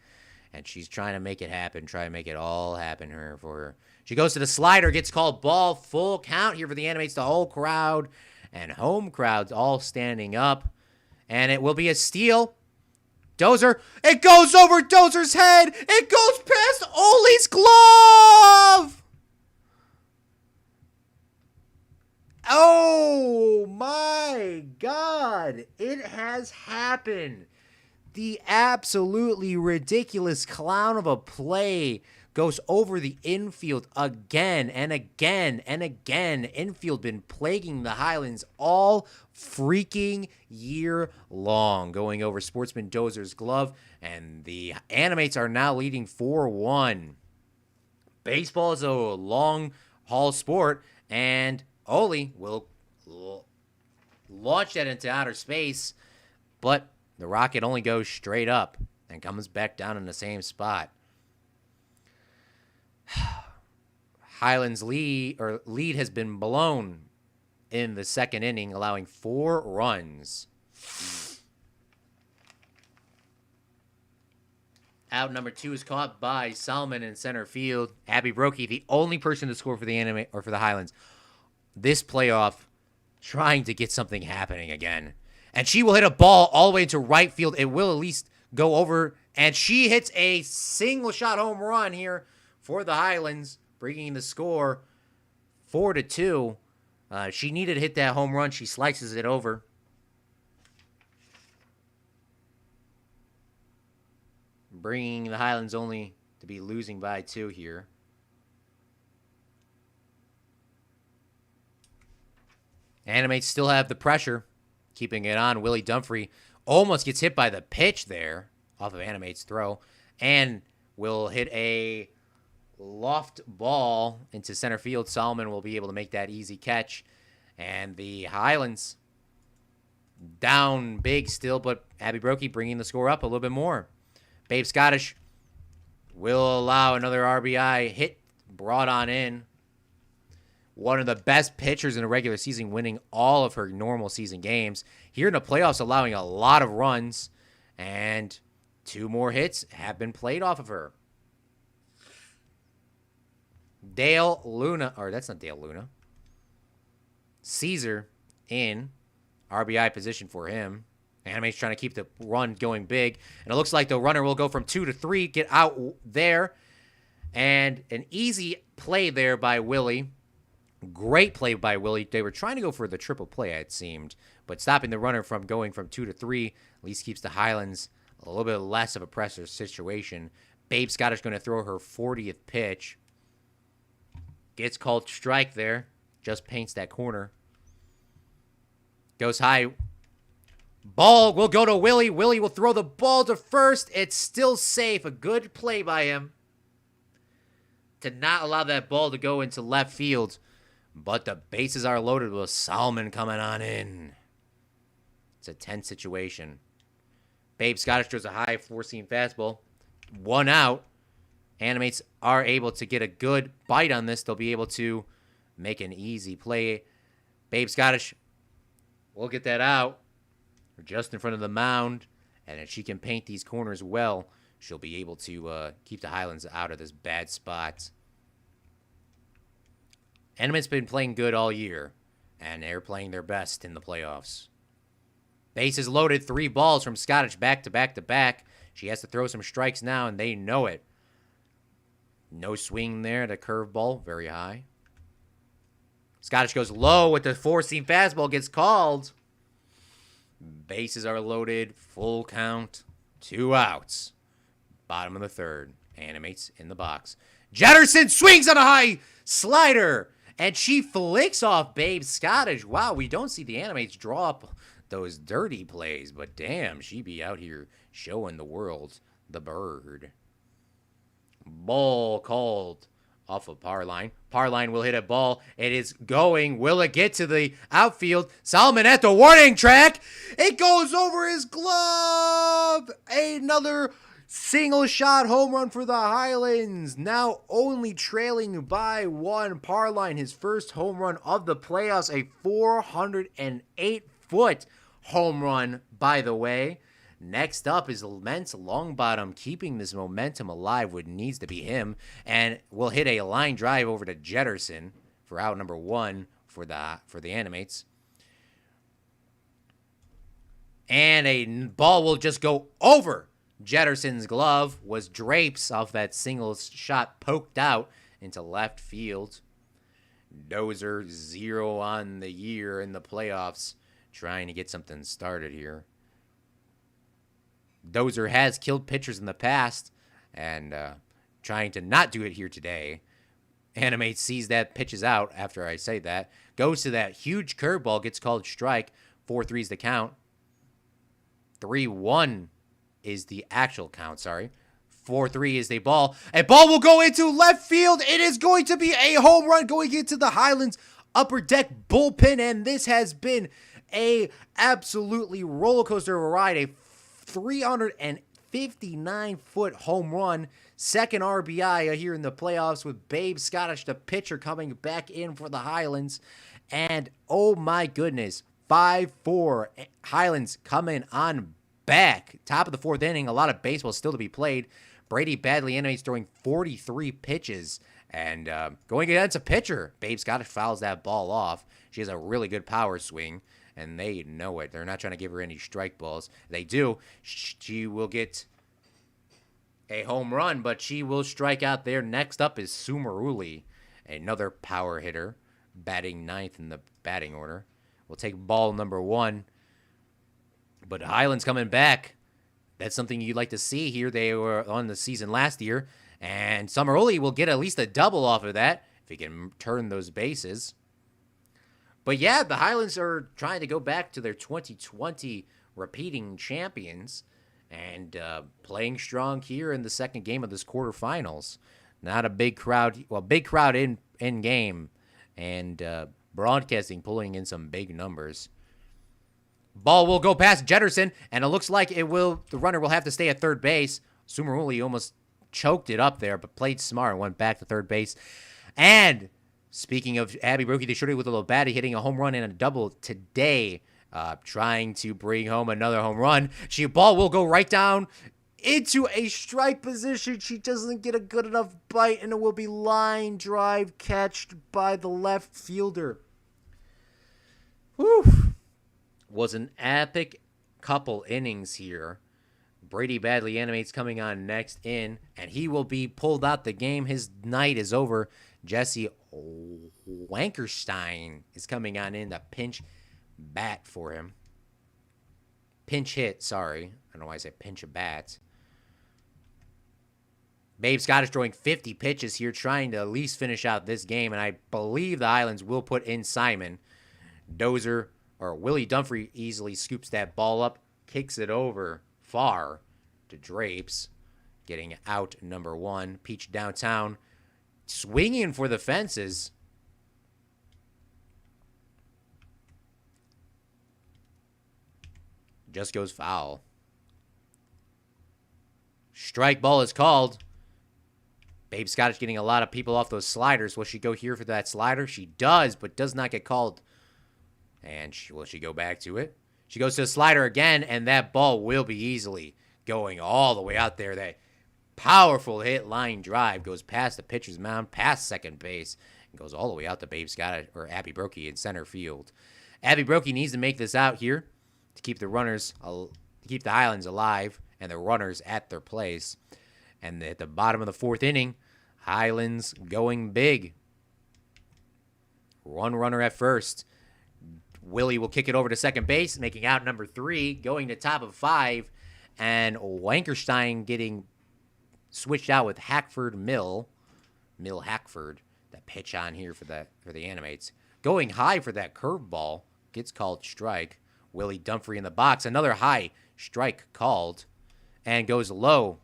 and she's trying to make it happen, try to make it all happen for her. She goes to the slider, gets called ball, full count here for the Animates. The whole crowd and home crowds all standing up, and it will be a steal. Dozer, it goes over Dozer's head. It goes past Oli's glove. Oh my God, it has happened. The absolutely ridiculous clown of a play goes over the infield again and again and again. Infield been plaguing the Highlands all freaking year long, going over Sportsman Dozer's glove, and the Animates are now leading 4-1. Baseball is a long haul sport, and Oli will launch that into outer space, but the rocket only goes straight up and comes back down in the same spot. Highlands lead has been blown in the second inning, allowing 4 runs. Out number 2 is caught by Solomon in center field. Abby Brokey, the only person to score for the for the Highlands this playoff, trying to get something happening again. And she will hit a ball all the way to right field. It will at least go over, and she hits a single shot home run here for the Highlands, bringing the score 4-2. She needed to hit that home run. She slices it over. Bringing the Highlands only to be losing by 2 here. Animates still have the pressure, keeping it on. Willie Dunphy almost gets hit by the pitch there off of Animates' throw, and will hit a loft ball into center field. Solomon will be able to make that easy catch, and the Highlands down big still, but Abby Brokey bringing the score up a little bit more. Babe Scottish will allow another RBI hit brought on in. One of the best pitchers in the regular season, winning all of her normal season games. Here in the playoffs, allowing a lot of runs, and 2 more hits have been played off of her. Dale Luna, or that's not Dale Luna. Caesar in RBI position for him. Animate's trying to keep the run going big, and it looks like the runner will go from 2 to 3, get out there, and an easy play there by Willie. Great play by Willie. They were trying to go for the triple play, it seemed, but stopping the runner from going from 2 to 3 at least keeps the Highlands a little bit less of a pressure situation. Babe Scottish going to throw her 40th pitch. Gets called strike there. Just paints that corner. Goes high. Ball will go to Willie. Willie will throw the ball to first. It's still safe. A good play by him to not allow that ball to go into left field. But the bases are loaded with Solomon coming on in. It's a tense situation. Babe Scottish throws a high 4-seam fastball. 1 out. Animates are able to get a good bite on this. They'll be able to make an easy play. Babe Scottish will get that out. We're just in front of the mound. And if she can paint these corners well, she'll be able to keep the Highlands out of this bad spot. Animates been playing good all year, and they're playing their best in the playoffs. Bases loaded, 3 balls from Scottish back to back to back. She has to throw some strikes now, and they know it. No swing there. The curveball, very high. Scottish goes low with the 4-seam fastball, gets called. Bases are loaded, full count, 2 outs. Bottom of the 3rd. Animates in the box. Jetterson swings on a high slider, and she flicks off Babe Scottish. Wow, we don't see the Animates draw up those dirty plays, but damn, she be out here showing the world the bird. Ball called off of Parline. Parline will hit a ball. It is going. Will it get to the outfield? Solomon at the warning track. It goes over his glove. Another single shot home run for the Highlands. Now only trailing by one. Parline, his first home run of the playoffs. A 408-foot home run, by the way. Next up is Lentz Longbottom, keeping this momentum alive. What needs to be him, and will hit a line drive over to Jetterson for out number one for the Animates. And a ball will just go over Jetterson's glove. Was Drapes off that single shot poked out into left field. Dozer 0 on the year in the playoffs, trying to get something started here. Dozer has killed pitchers in the past and trying to not do it here today. Animate sees that, pitches out after I say that. Goes to that huge curveball, gets called strike. 4-3's the count. 3-1 is the actual count, sorry. 4-3 is the ball. A ball will go into left field. It is going to be a home run going into the Highlands upper deck bullpen, and this has been a absolutely roller coaster of a ride. A 359-foot home run, second RBI here in the playoffs, with Babe Scottish, the pitcher, coming back in for the Highlands. And oh my goodness, 5-4 Highlands coming on back. Top of the fourth inning, a lot of baseball still to be played. Brady Badley Animates throwing 43 pitches and going against a pitcher. Babe Scottish fouls that ball off. She has a really good power swing, and they know it. They're not trying to give her any strike balls. They do. She will get a home run, but she will strike out there. Next up is Sumeruli, another power hitter, batting ninth in the batting order. We'll take ball number one. But Highlands coming back. That's something you'd like to see here. They were on the season last year, and Sumeruli will get at least a double off of that if he can turn those bases. But yeah, the Highlands are trying to go back to their 2020 repeating champions and playing strong here in the second game of this quarterfinals. Not a big crowd, well, big crowd in game, and broadcasting pulling in some big numbers. Ball will go past Jetterson, and it looks like the runner will have to stay at third base. Sumeruli almost choked it up there, but played smart and went back to third base. And speaking of Abby Brokey, they showed it with a little baddie, hitting a home run and a double today, trying to bring home another home run. Ball will go right down into a strike position. She doesn't get a good enough bite, and it will be line drive catched by the left fielder. Whew. Was an epic couple innings here. Brady Badley Animates coming on next in, and he will be pulled out the game. His night is over. Jesse Wankerstein is coming on in to pinch bat for him. Pinch hit, sorry. I don't know why I said pinch a bat. Babe Scottish throwing 50 pitches here, trying to at least finish out this game, and I believe the Highlands will put in Simon. Dozer, or Willie Dunphy, easily scoops that ball up, kicks it over far to Drapes, getting out number one. Peach downtown, swinging for the fences. Just goes foul. Strike ball is called. Babe Scottish getting a lot of people off those sliders. Will she go here for that slider? She does, but does not get called. And will she go back to it? She goes to the slider again, and that ball will be easily going all the way out there. That powerful hit line drive goes past the pitcher's mound, past second base, and goes all the way out to Babe Scottish, or Abby Brokey, in center field. Abby Brokey needs to make this out here to keep the Highlands alive and the runners at their place. And at the bottom of the fourth inning, Highlands going big. One runner at first. Willie will kick it over to second base, making out number 3, going to top of 5, and Wankerstein getting switched out with Mill Hackford. That pitch on here for the Animates. Going high for that curveball. Gets called strike. Willie Dunphy in the box. Another high strike called. And goes low.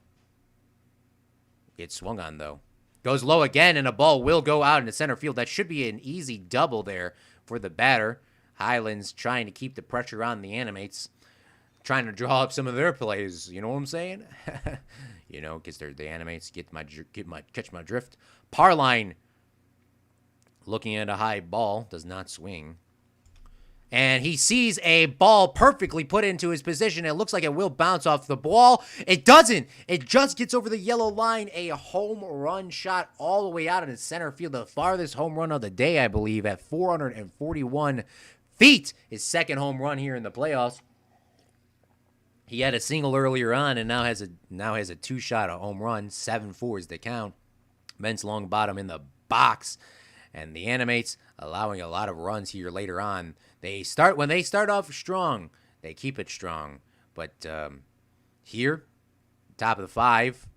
Gets swung on, though. Goes low again, and a ball will go out into center field. That should be an easy double there for the batter. Highlands trying to keep the pressure on the Animates. Trying to draw up some of their plays. You know what I'm saying? You know, because they're the Animates. Catch my drift. Parline looking at a high ball. Does not swing. And he sees a ball perfectly put into his position. It looks like it will bounce off the ball. It doesn't. It just gets over the yellow line. A home run shot all the way out in the center field. The farthest home run of the day, I believe, at 441 feet. His second home run here in the playoffs. He had a single earlier on and now has a two-shot home run. 7-4 is the count. Ben's long bottom in the box. And the Animates allowing a lot of runs here later on. When they start off strong, they keep it strong. But here, top of the 5,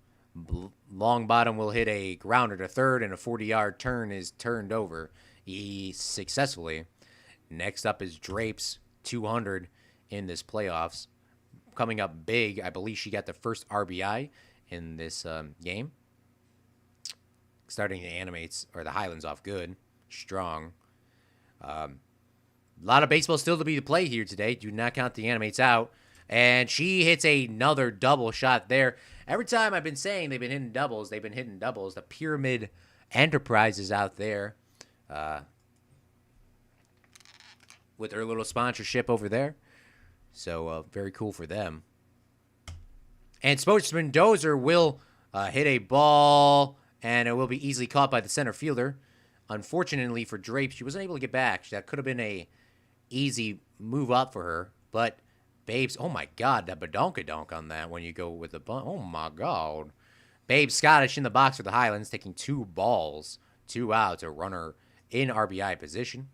long bottom will hit a grounder to third, and a 40-yard turn is turned over successfully. Next up is Drapes, 200 in this playoffs. Coming up big, I believe she got the first RBI in this game. Starting the Animates, or the Highlands off good, strong. A lot of baseball still to be played here today. Do not count the Animates out. And she hits another double shot there. Every time I've been saying they've been hitting doubles, The Pyramid Enterprises out there with their little sponsorship over there. So very cool for them. And Sportsman Dozer will hit a ball, and it will be easily caught by the center fielder. Unfortunately for Drapes, she wasn't able to get back. That could have been a easy move up for her. But Babes, oh my God, that badonkadonk on that when you go with the bunt. Oh my God. Babe Scottish in the box for the Highlands, taking 2 balls, 2 outs, a runner in RBI position.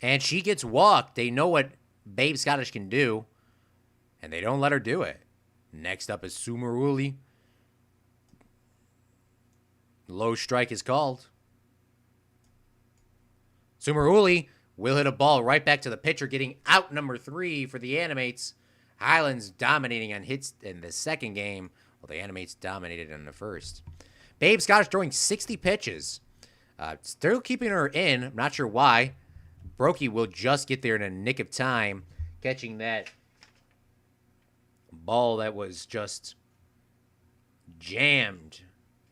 And she gets walked. They know what Babe Scottish can do, and they don't let her do it. Next up is Sumeruli. Low strike is called. Sumeruli will hit a ball right back to the pitcher, getting out number 3 for the Animates. Highlands dominating on hits in the second game, while the Animates dominated in the first. Babe Scottish throwing 60 pitches. Still keeping her in. I'm not sure why. Brokey will just get there in a nick of time, catching that ball that was just jammed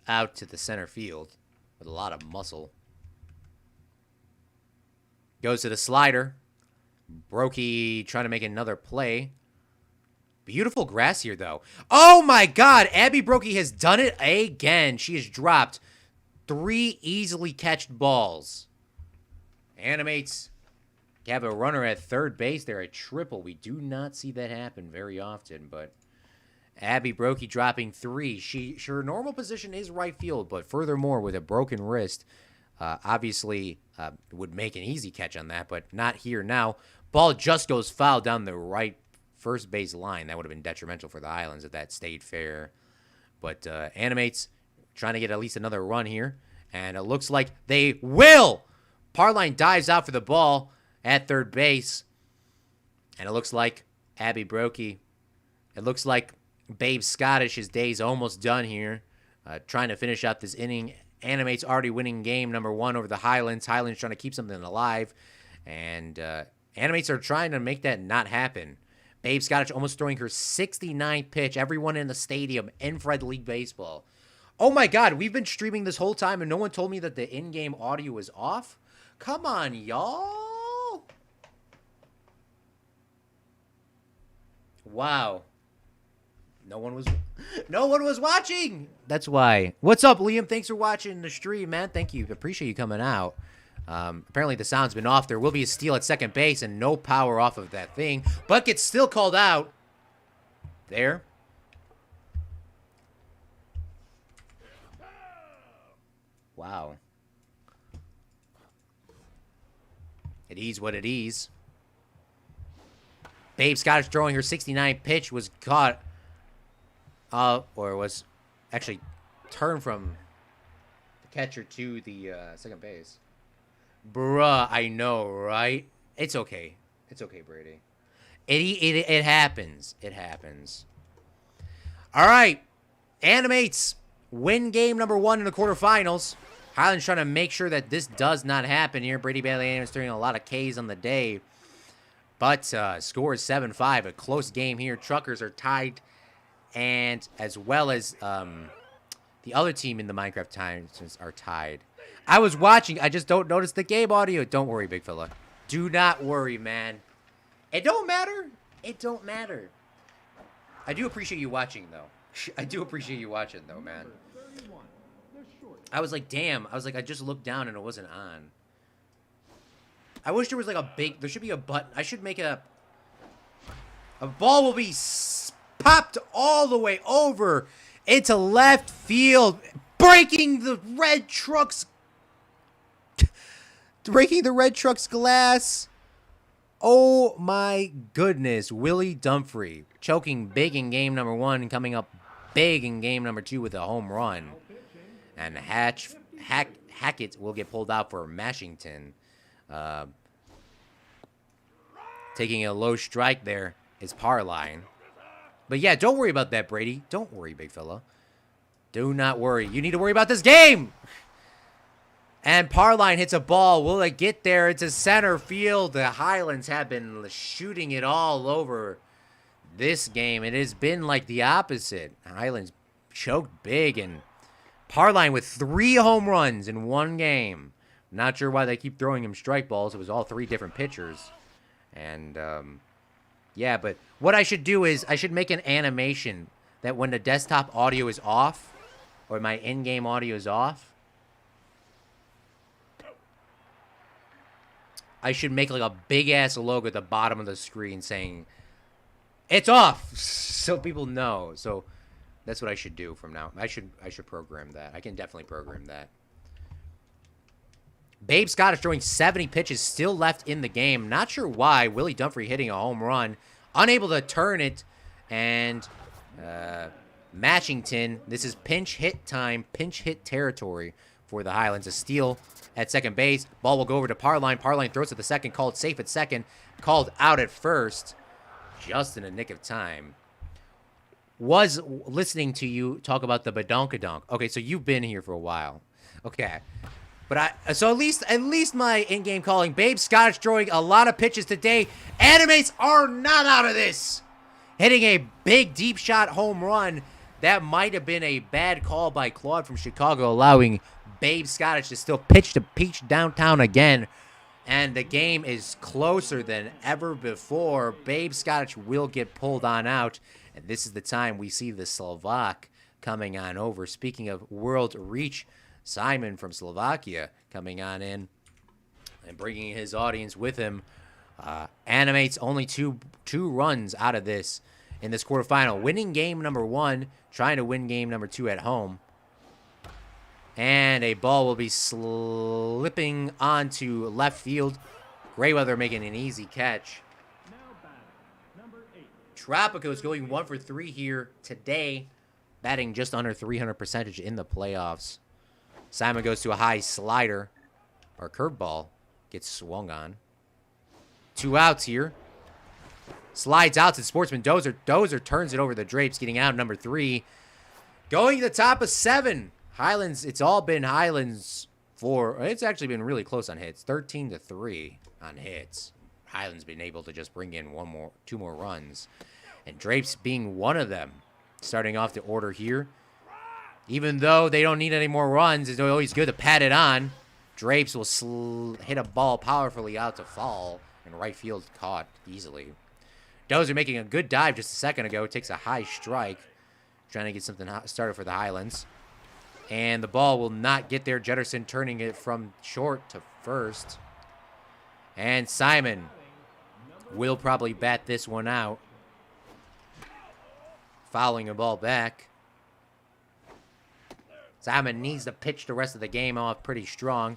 out to the center field with a lot of muscle. Goes to the slider. Brokey trying to make another play. Beautiful grass here, though. Oh, my God. Abby Brokey has done it again. She has dropped 3 easily catched balls. Animates have a runner at third base there, a triple. We do not see that happen very often, but Abby Brokey dropping 3. Her normal position is right field, but furthermore, with a broken wrist, obviously would make an easy catch on that, but not here now. Ball just goes foul down the right first base line. That would have been detrimental for the Highlands if that stayed fair. But Animates trying to get at least another run here, and it looks like they will. Parline dives out for the ball at third base, and it looks like Abby Brokey. It looks like Babe Scottish's day's almost done here, trying to finish out this inning. Animates already winning game number 1 over the Highlands. Highlands trying to keep something alive, and Animates are trying to make that not happen. Babe Scottish almost throwing her 69th pitch. Everyone in the stadium in Fred League Baseball. Oh my God, we've been streaming this whole time and no one told me that the in-game audio is off? Come on, y'all. Wow. No one was watching. That's why. What's up, Liam? Thanks for watching the stream, man. Thank you. Appreciate you coming out. Apparently the sound's been off. There will be a steal at second base and no power off of that thing, but gets still called out. There. Wow. It is what it is. Babe Scottish throwing her 69 pitch was caught. Or was actually turned from the catcher to the second base. Bruh, I know, right? It's okay. It's okay, Brady. It happens. It happens. All right. Animates win game number 1 in the quarterfinals. Highlands trying to make sure that this does not happen here. Brady Bailey Animates throwing a lot of Ks on the day. But score is 7-5. A close game here. Truckers are tied. And as well as the other team in the Minecraft times are tied. I was watching. I just don't notice the game audio. Don't worry, big fella. Do not worry, man. It don't matter. It don't matter. I do appreciate you watching, though. I do appreciate you watching, though, man. I was like, damn. I was like, I just looked down and it wasn't on. I wish there was like a big... There should be a button. I should make a ball will be popped all the way over into left field. Breaking the red truck's... Breaking the red truck's glass. Oh, my goodness. Willie Dunphy choking big in game number 1 and coming up big in game number 2 with a home run. And Hackett will get pulled out for Mashington. Taking a low strike there is Parline. But yeah, don't worry about that, Brady. Don't worry, big fella. Do not worry. You need to worry about this game. And Parline hits a ball. Will it get there? It's a center field. The Highlands have been shooting it all over this game. It has been like the opposite. Highlands choked big, and Parline with 3 home runs in 1 game. Not sure why they keep throwing him strike balls. It was all 3 different pitchers. And, yeah, but what I should do is I should make an animation that when the desktop audio is off, or my in-game audio is off, I should make like a big-ass logo at the bottom of the screen saying, it's off, so people know. So that's what I should do from now. I should program that. I can definitely program that. Babe Scottish throwing 70 pitches still left in the game. Not sure why. Willie Dunphy hitting a home run. Unable to turn it. And Mashington, this is pinch hit time, pinch hit territory for the Highlands. A steal at second base. Ball will go over to Parline. Parline throws to the second, called safe at second, called out at first. Just in the nick of time. Was listening to you talk about the badonkadonk. Okay, so you've been here for a while. Okay. But so at least my in-game calling. Babe Scottish throwing a lot of pitches today. Animates are not out of this. Hitting a big deep shot home run. That might have been a bad call by Claude from Chicago, allowing Babe Scottish to still pitch to Peach downtown again. And the game is closer than ever before. Babe Scottish will get pulled on out. And this is the time we see the Slovak coming on over. Speaking of world reach, Simon from Slovakia coming on in and bringing his audience with him. Animates only two runs out of this in this quarterfinal. Winning game number 1, trying to win game number 2 at home. And a ball will be slipping onto left field. Grayweather making an easy catch. Tropico is going 1 for 3 here today, batting just under 300 percentage in the playoffs. Simon goes to a high slider, or curveball, gets swung on. 2 outs here. Slides out to Sportsman Dozer. Dozer turns it over the drapes, getting out number 3. Going to the top of 7. Highlands, it's all been Highlands for, it's actually been really close on hits. 13-3 on hits. Highlands been able to just bring in 2 more runs. And Drapes being one of them. Starting off the order here. Even though they don't need any more runs, it's always good to pat it on. Drapes will hit a ball powerfully out to fall. And right field caught easily. Dozer making a good dive just a second ago. Takes a high strike. Trying to get something started for the Highlands. And the ball will not get there. Jetterson turning it from short to first. And Simon will probably bat this one out. Fouling a ball back. Simon needs to pitch the rest of the game off pretty strong.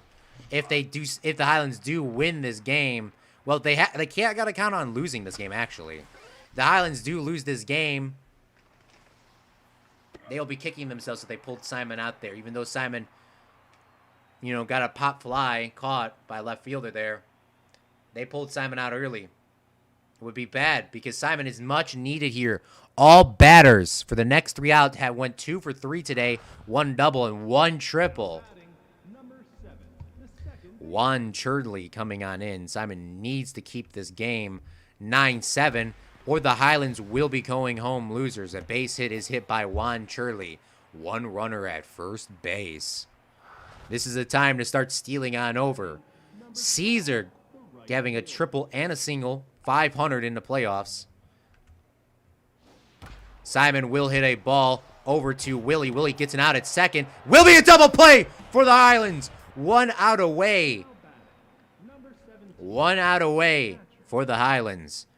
If the Highlands do win this game, Well, they can't got to count on losing this game, actually. The Highlands do lose this game. They'll be kicking themselves if they pulled Simon out there, even though Simon, you know, got a pop fly caught by a left fielder there. They pulled Simon out early. It would be bad because Simon is much needed here. All batters for the next 3 out went 2 for 3 today, 1 double and 1 triple. Juan Churdley coming on in. Simon needs to keep this game 9-7, or the Highlands will be going home losers. A base hit is hit by Juan Churdley. 1 runner at first base. This is a time to start stealing on over. Caesar having a triple and a single, 500 in the playoffs. Simon will hit a ball over to Willie. Willie gets an out at second. Will be a double play for the Highlands. 1 out away. 1 out away for the Highlands.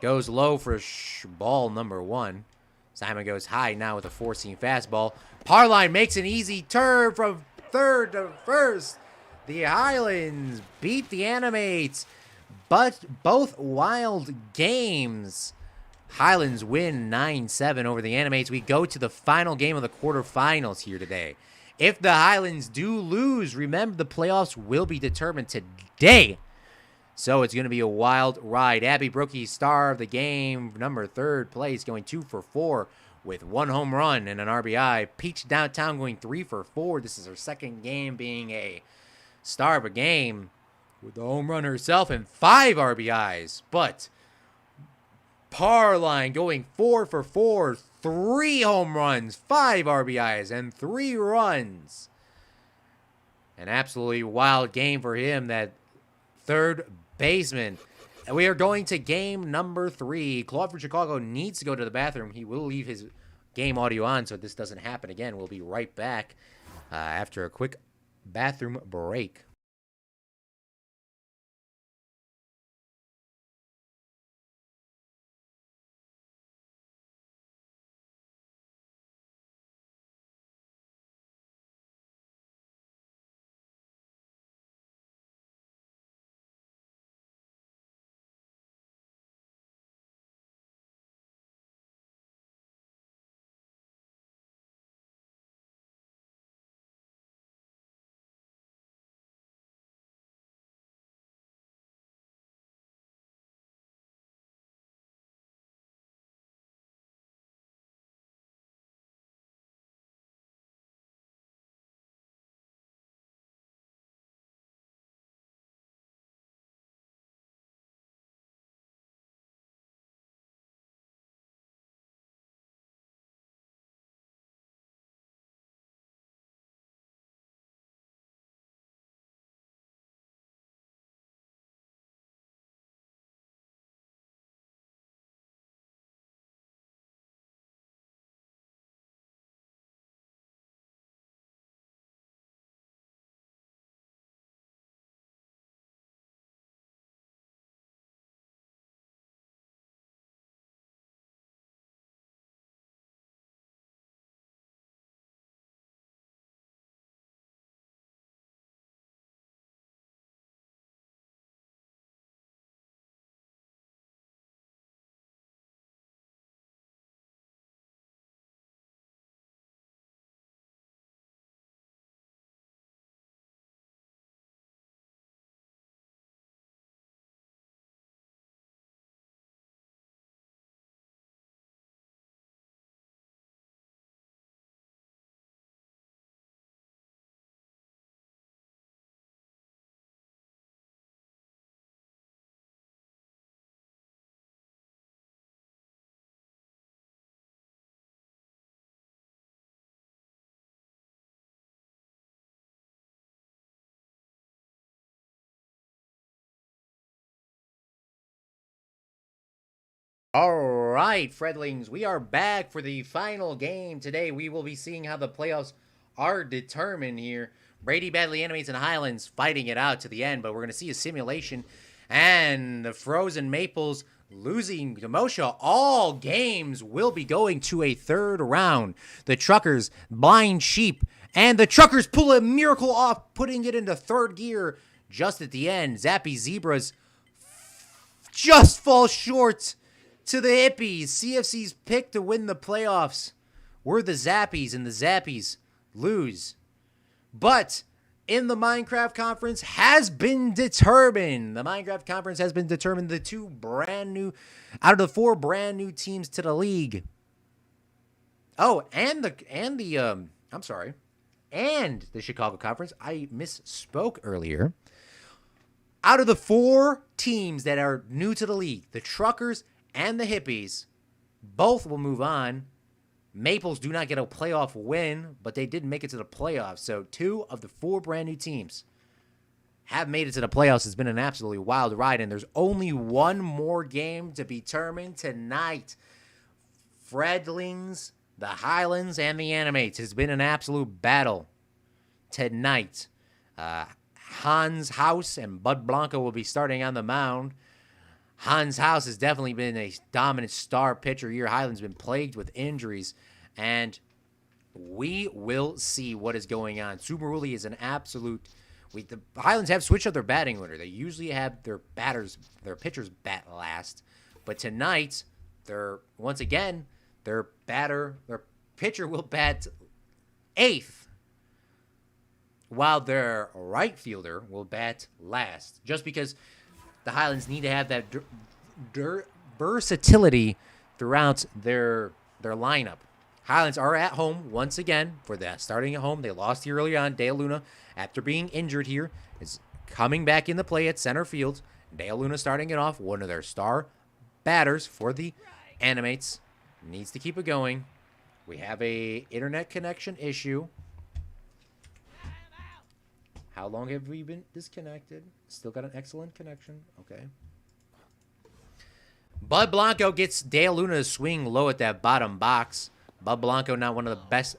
Goes low for ball number 1. Simon goes high now with a 4-seam fastball. Parline makes an easy turn from third to first. The Highlands beat the Animates, but both wild games. Highlands win 9-7 over the Animates. We go to the final game of the quarterfinals here today. If the Highlands do lose, remember the playoffs will be determined today. So it's going to be a wild ride. Abby Brookie, star of the game, number 3rd place, going 2 for 4 with 1 home run and an RBI. Peach Downtown going 3 for 4. This is her 2nd game being a star of a game with the home run herself and 5 RBIs. But Parline going 4 for 4, 3 home runs, 5 RBIs, and 3 runs. An absolutely wild game for him, that 3rd baseman. And we are going to game number 3. Claude from Chicago needs to go to the bathroom. He will leave his game audio on so this doesn't happen again. We'll be right back after a quick bathroom break. All right, Fredlings, we are back for the final game. Today, we will be seeing how the playoffs are determined here. Brady Badley Animates and Highlands fighting it out to the end, but we're going to see a simulation. And the Frozen Maples losing to Moshe. All games will be going to a 3rd round. The Truckers, Blind Sheep, and the Truckers pull a miracle off, putting it into 3rd gear. just at the end, Zappy Zebras just fall short to the Hippies. CFC's pick to win the playoffs were the Zappies, and the Zappies lose. But in the Minecraft conference has been determined. The Minecraft conference has been determined. The two brand new, out of the four brand new teams to the league. Oh, and the Chicago conference. I misspoke earlier. Out of the four teams that are new to the league, the Truckers and the Hippies, both will move on. Maples do not get a playoff win, but they did make it to the playoffs. So 2 of the 4 brand new teams have made it to the playoffs. It's been an absolutely wild ride, and there's only one more game to be determined tonight. Fredlings, the Highlands, and the Animates. It's been an absolute battle tonight. Hans House and Bud Blanco will be starting on the mound. Hans House has definitely been a dominant star pitcher here. Highlands been plagued with injuries, and we will see what is going on. Sumeruli is an absolute... the Highlands have switched up their batting order. They usually have their pitchers bat last, but tonight, once again, their pitcher will bat 8th, while their right fielder will bat last, just because the Highlands need to have that versatility throughout their lineup. Highlands are at home once again for that. Starting at home, they lost here early on. Dale Luna, after being injured here, is coming back into play at center field. Dale Luna starting it off, one of their star batters for the Animates. Needs to keep it going. We have a internet connection issue. How long have we been disconnected? Still got an excellent connection. Okay. Bud Blanco gets Dale Luna to swing low at that bottom box. Bud Blanco, not one of the best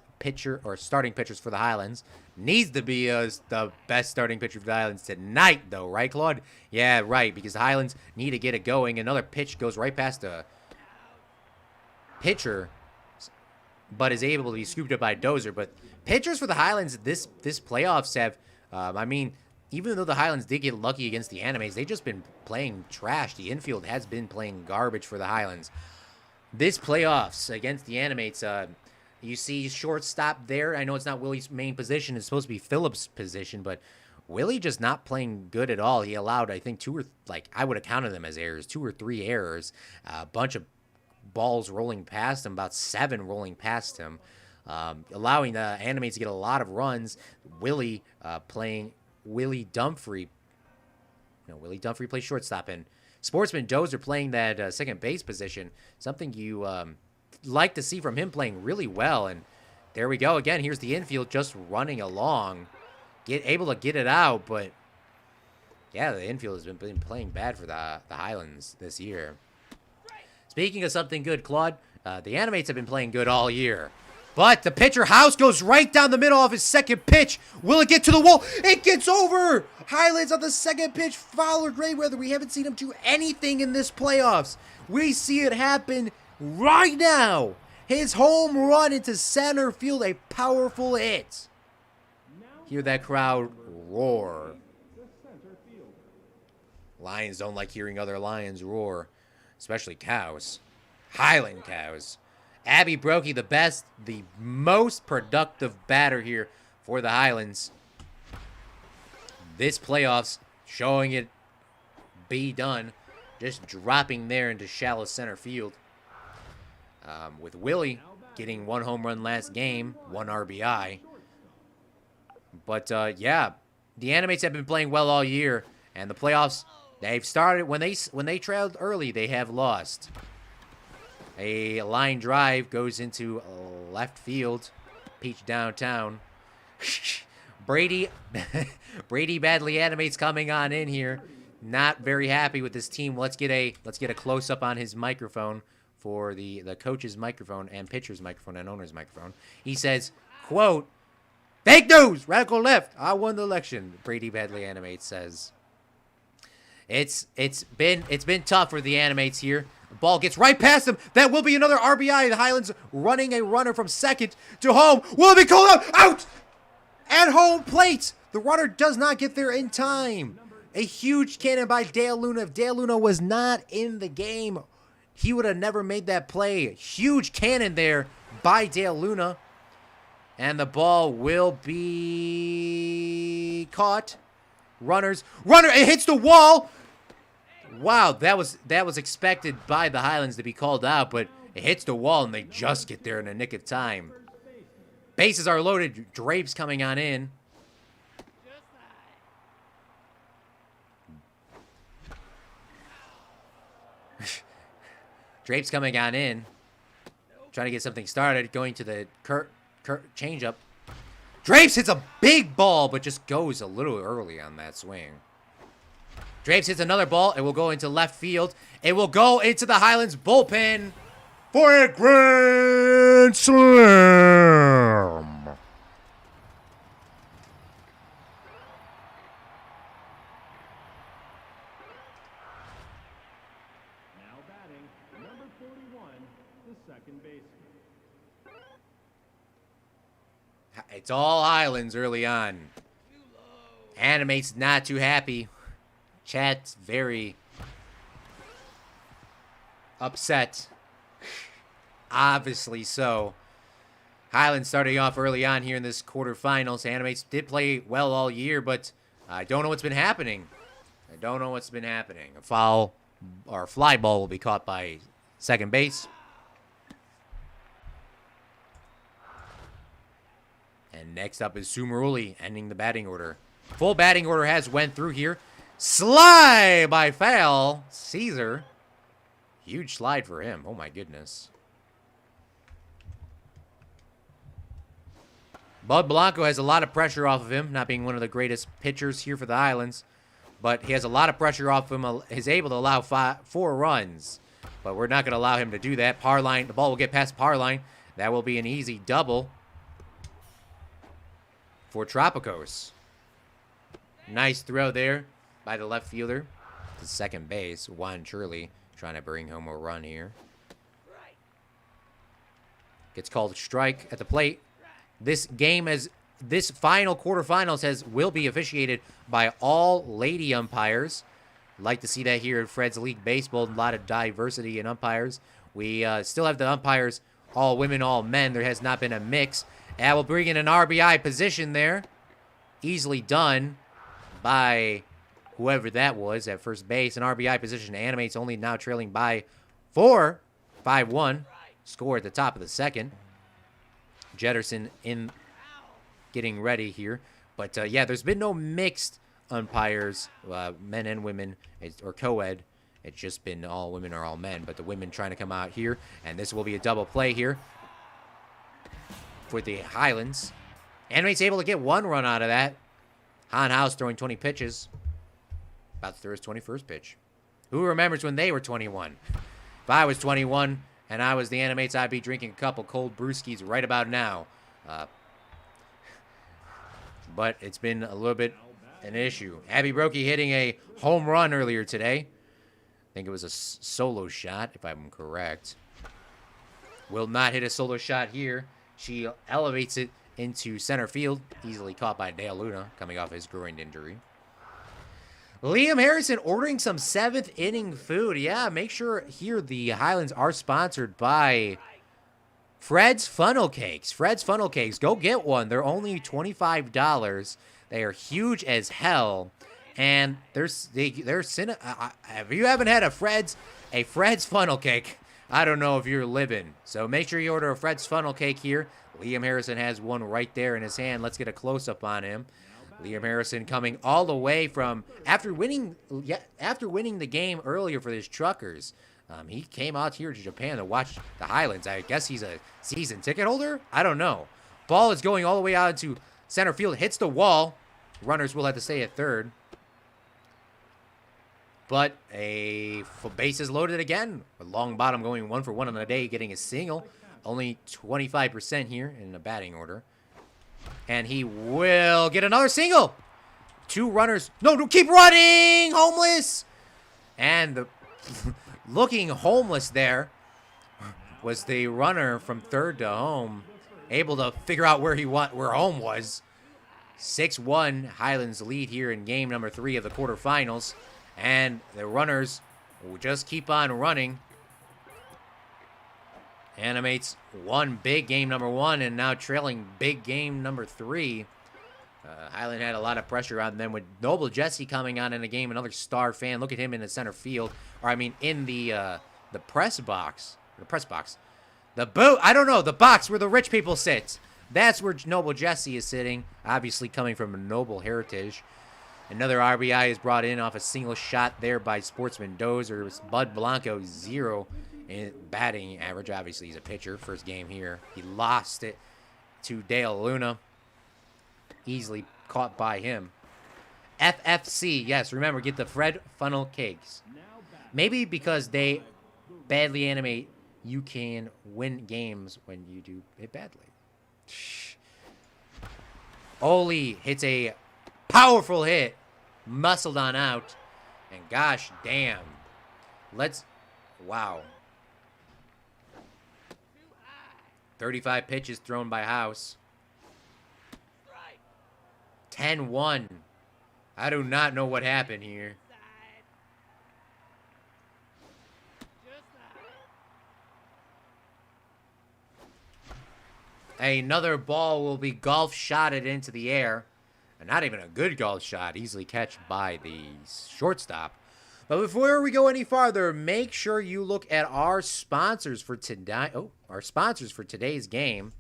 starting pitchers for the Highlands. Needs to be the best starting pitcher for the Highlands tonight, though. Right, Claude? Yeah, right, because the Highlands need to get it going. Another pitch goes right past the pitcher, but is able to be scooped up by Dozer. But pitchers for the Highlands this playoffs have... even though the Highlands did get lucky against the Animates, they've just been playing trash. The infield has been playing garbage for the Highlands. This playoffs against the Animates, you see shortstop there. I know it's not Willie's main position. It's supposed to be Phillips' position, but Willie just not playing good at all. He allowed, I think, I would have counted them as errors, 2 or 3 errors. A bunch of balls rolling past him, about 7 rolling past him. Allowing the Animates to get a lot of runs. Willie Willie Dumfrey plays shortstop, and Sportsman Dozer playing that second base position. Something you like to see from him, playing really well. And there we go again. Here's the infield just running along, able to get it out, but yeah, the infield has been playing bad for the Highlands this year. Speaking of something good, Claude, the Animates have been playing good all year. But the pitcher, House, goes right down the middle of his second pitch. Will it get to the wall? It gets over! Highlands on the second pitch. Fowler Grayweather. We haven't seen him do anything in this playoffs. We see it happen right now. His home run into center field. A powerful hit. Hear that crowd roar. Lions don't like hearing other lions roar. Especially cows. Highland cows. Abby Brokey, the most productive batter here for the Highlands. This playoffs, showing it be done. Just dropping there into shallow center field. With Willie getting 1 home run last game, 1 RBI. But, yeah, the Animates have been playing well all year. And the playoffs, they've started, when they trailed early, they have lost. A line drive goes into left field. Peach downtown. Brady Badley Animates coming on in here. Not very happy with this team. Let's get a close up on his microphone for the coach's microphone and pitcher's microphone and owner's microphone. He says, quote, "Fake news, radical left. I won the election." Brady Badley Animates says. It's been tough for the Animates here. The ball gets right past him. That will be another RBI. The Highlands running a runner from second to home. Will it be called out? Out! At home plate. The runner does not get there in time. A huge cannon by Dale Luna. If Dale Luna was not in the game, he would have never made that play. Huge cannon there by Dale Luna. And the ball will be caught. Runner, it hits the wall. Wow, that was expected by the Highlands to be called out, but it hits the wall and they just get there in the nick of time. Bases are loaded. Drapes coming on in. Drapes coming on in. Trying to get something started. Going to the change up. Drapes hits a big ball, but just goes a little early on that swing. Drapes hits another ball. It will go into left field. It will go into the Highlands bullpen for a grand slam. It's all Highlands early on. Animates not too happy. Chat's very upset. Obviously so. Highlands starting off early on here in this quarterfinals. Animates did play well all year, but I don't know what's been happening. A foul or fly ball will be caught by second base. And next up is Sumeruli ending the batting order. Full batting order has went through here. Slide by foul. Caesar. Huge slide for him. Oh my goodness. Bud Blanco has a lot of pressure off of him, not being one of the greatest pitchers here for the Highlands. But he has a lot of pressure off him. He's able to allow 4 runs. But we're not going to allow him to do that. Par line. The ball will get past par line. That will be an easy double for Tropicos. Nice throw there by the left fielder to second base. Juan Shirley trying to bring home a run here. Gets called a strike at the plate. This final quarterfinals will be officiated by all lady umpires. Like to see that here in Fred's League Baseball. A lot of diversity in umpires. We still have the umpires all women, all men. There has not been a mix. And we'll bring in an RBI position there. Easily done by whoever that was at first base. An RBI position. Animates only now trailing by 4. 5-1. Score at the top of the second. Jetterson in getting ready here. But, yeah, there's been no mixed umpires, men and women, or co-ed. It's just been all women or all men. But the women trying to come out here. And this will be a double play here for the Highlands. Animates able to get 1 run out of that. Han House throwing 20 pitches. About to throw his 21st pitch. Who remembers when they were 21? If I was 21 and I was the Animates, I'd be drinking a couple cold brewskis right about now. But it's been a little bit an issue. Abby Brokey hitting a home run earlier today. I think it was a solo shot, if I'm correct. Will not hit a solo shot here. She elevates it into center field. Easily caught by Dale Luna, coming off his groin injury. Liam Harrison ordering some 7th inning food. Yeah, make sure here the Highlands are sponsored by Fred's Funnel Cakes. Fred's Funnel Cakes. Go get one. They're only $25. They are huge as hell. And they're if you haven't had a Fred's Funnel Cake, I don't know if you're living. So make sure you order a Fred's Funnel Cake here. Liam Harrison has one right there in his hand. Let's get a close-up on him. Liam Harrison coming all the way from after winning the game earlier for his Truckers. He came out here to Japan to watch the Highlands. I guess he's a season ticket holder. I don't know. Ball is going all the way out into center field. Hits the wall. Runners will have to stay at third. But a base is loaded again. A long bottom going 1 for 1 on the day, getting a single. Only 25% here in the batting order. And he will get another single. 2 runners. No, keep running. Homeless. And the looking homeless there was the runner from third to home. Able to figure out where home was. 6-1, Highlands lead here in game number 3 of the quarterfinals. And the runners will just keep on running. Animates won big game number 1 and now trailing big game number 3. Highland had a lot of pressure on them with Noble Jesse coming on in the game, another star fan. Look at him in the center field, or I mean in the press box. The press box. The boot, I don't know, the box where the rich people sit. That's where Noble Jesse is sitting, obviously coming from a noble heritage. Another RBI is brought in off a single shot there by Sportsman Dozer. Bud Blanco, 0 in batting average. Obviously, he's a pitcher. First game here. He lost it to Dale Luna. Easily caught by him. FFC, yes, remember, get the Fred Funnel Cakes. Maybe because they badly animate, you can win games when you do it badly. Oli hits a powerful hit, muscled on out, and gosh damn. Wow. 35 pitches thrown by House. 10-1. I do not know what happened here. Another ball will be golf shotted into the air. And not even a good golf shot. Easily catch by the shortstop. But before we go any farther, make sure you look at our sponsors for today. Our sponsors for today's game.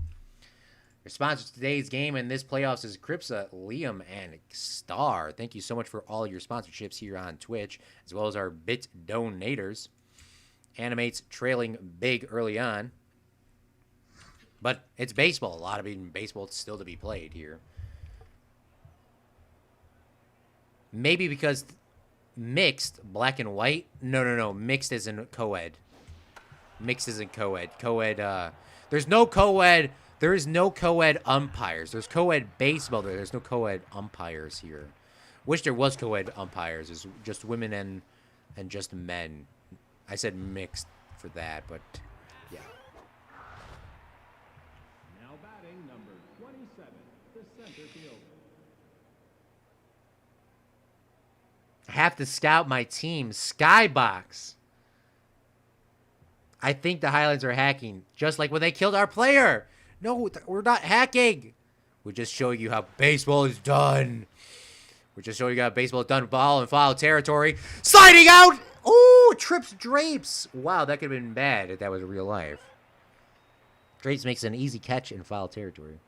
Our sponsors for today's game in this playoffs is Cripsa, Liam, and Star. Thank you so much for all your sponsorships here on Twitch, as well as our bit donators. Animates trailing big early on. But it's baseball. A lot of baseball still to be played here. Maybe because mixed, black and white. No. Mixed isn't co-ed. Mixed isn't co-ed. Co-ed, there's no co-ed. There is no co-ed umpires. There's co-ed baseball. There's no co-ed umpires here. Wish there was co-ed umpires. It's just women and just men. I said mixed for that, but yeah. Now batting number 27, the center fielder. I have to scout my team. Skybox. I think the Highlands are hacking, just like when they killed our player. No, we're not hacking. We're just showing you how baseball is done. We're just showing you how baseball is done. Ball in foul territory. Sliding out. Ooh, trips Drapes. Wow, that could have been bad if that was real life. Drapes makes an easy catch in foul territory.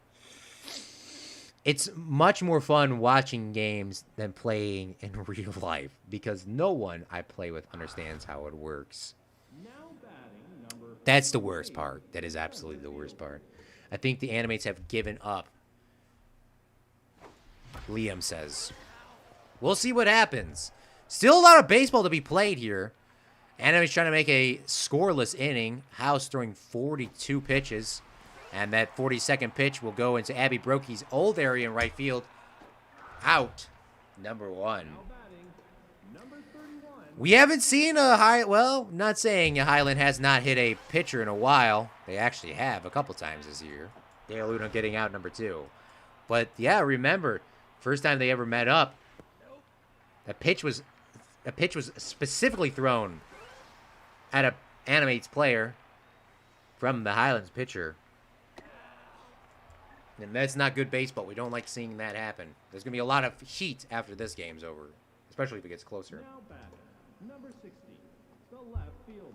It's much more fun watching games than playing in real life because no one I play with understands how it works. That's the worst part. That is absolutely the worst part. I think the Animates have given up. Liam says. We'll see what happens. Still a lot of baseball to be played here. Animates trying to make a scoreless inning. House throwing 42 pitches. And that 42nd pitch will go into Abby Brokey's old area in right field. Out. Number 1. We haven't seen not saying a Highland has not hit a pitcher in a while. They actually have a couple times this year. Dale Luna getting out number 2. But yeah, remember, first time they ever met up, a pitch was specifically thrown at a Animates player from the Highlands pitcher. And that's not good baseball. We don't like seeing that happen. There's going to be a lot of heat after this game's over, especially if it gets closer. Now batting, number 60, the left fielder.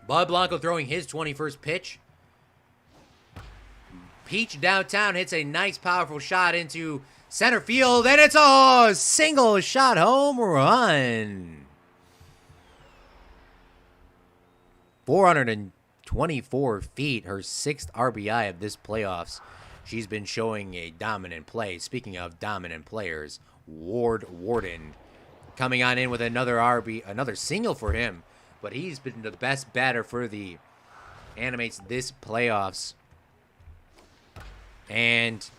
Bud Blanco throwing his 21st pitch. Peach downtown hits a nice, powerful shot into center field, and it's a single shot home run. 424 feet, her 6th RBI of this playoffs. She's been showing a dominant play. Speaking of dominant players, Warden coming on in with another single for him. But he's been the best batter for the Animates this playoffs. And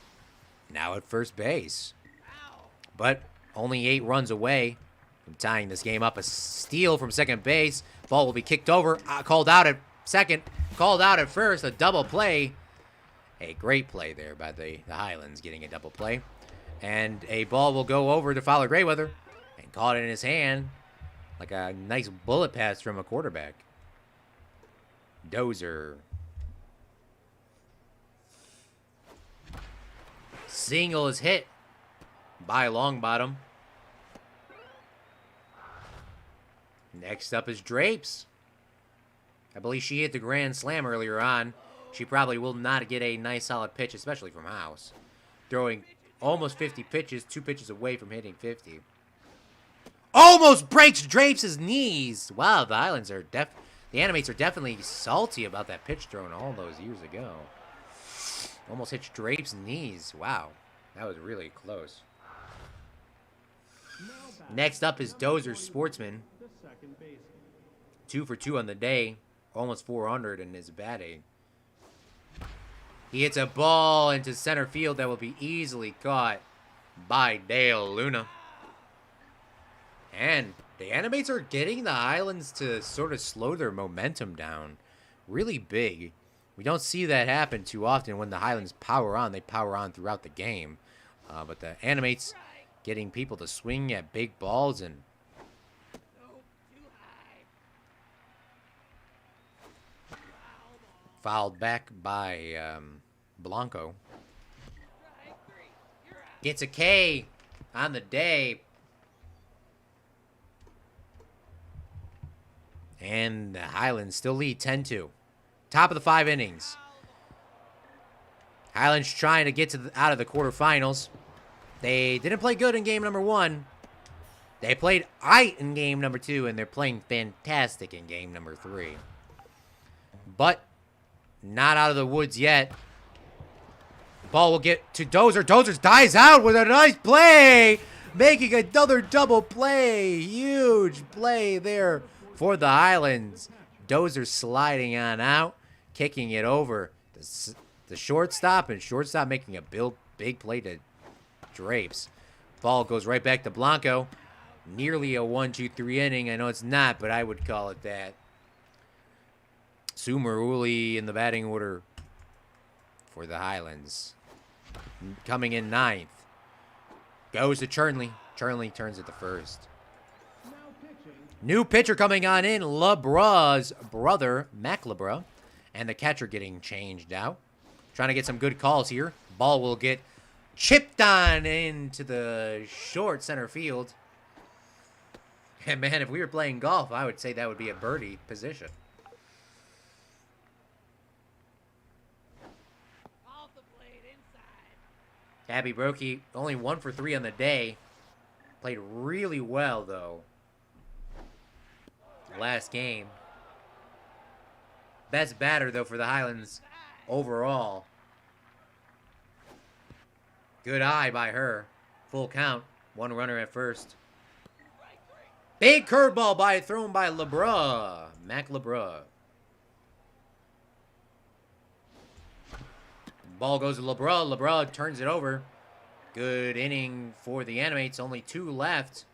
now at first base. But only 8 runs away from tying this game up. A steal from second base. Ball will be kicked over. Called out at second. Called out at first. A double play. A great play there by the Highlands, getting a double play. And a ball will go over to Fowler Grayweather and caught it in his hand like a nice bullet pass from a quarterback. Dozer. Single is hit by Longbottom. Next up is Drapes. I believe she hit the grand slam earlier on. She probably will not get a nice solid pitch, especially from House. Throwing almost 50 pitches, 2 pitches away from hitting 50. Almost breaks Drapes' knees. Wow, the Highlands are the Animates are definitely salty about that pitch thrown all those years ago. Almost hits Drapes' knees. Wow, that was really close. Next up is Dozer Sportsman. 2 for 2 on the day. Almost 400 in his batting. He hits a ball into center field that will be easily caught by Dale Luna. And the Animates are getting the Highlands to sort of slow their momentum down. Really big. We don't see that happen too often. When the Highlands power on, they power on throughout the game. But the Animates getting people to swing at big balls and fouled back by Blanco. Gets a K on the day. And the Highlands still lead 10-2. Top of the 5 innings. Highlands trying to get out of the quarterfinals. They didn't play good in game number 1. They played aight in game number 2, and they're playing fantastic in game number 3. But not out of the woods yet. Ball will get to Dozer. Dozer dies out with a nice play. Making another double play. Huge play there for the Highlands. Dozer sliding on out. Kicking it over. The shortstop. And shortstop making a big play to Drapes. Ball goes right back to Blanco. Nearly a 1-2-3 inning. I know it's not, but I would call it that. Sumeruli in the batting order for the Highlands. Coming in 9th. Goes to Chernley. Chernley turns it to first. New pitcher coming on in. LeBraw's brother, Mac LeBraw. And the catcher getting changed out. Trying to get some good calls here. Ball will get chipped on into the short center field. And man, if we were playing golf, I would say that would be a birdie position. Abby Brokey, only 1 for 3 on the day. Played really well, though. Last game. Best batter, though, for the Highlands overall. Good eye by her. Full count. 1 runner at first. Big curveball thrown by LeBraw. Mac LeBraw. Ball goes to LeBraw. LeBraw turns it over. Good inning for the Animates. Only 2 left.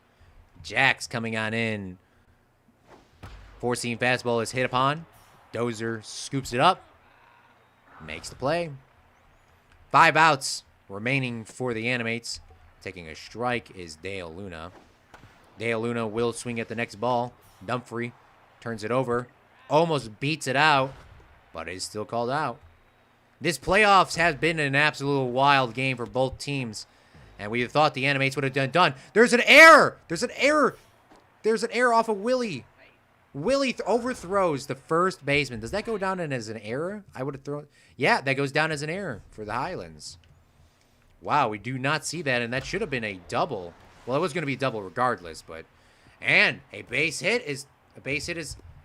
Jax coming on in. 4-seam fastball is hit upon. Dozer scoops it up. Makes the play. 5 outs remaining for the Animates. Taking a strike is Dale Luna. Dale Luna will swing at the next ball. Dumfrey turns it over. Almost beats it out, but is still called out. This playoffs has been an absolute wild game for both teams. And we thought the Animates would have done. There's an error. There's an error. There's an error off of Willie. Willie overthrows the first baseman. Does that go down as an error? I would have thrown. Yeah, that goes down as an error for the Highlands. Wow, we do not see that. And that should have been a double. Well, it was going to be a double regardless. And a base hit is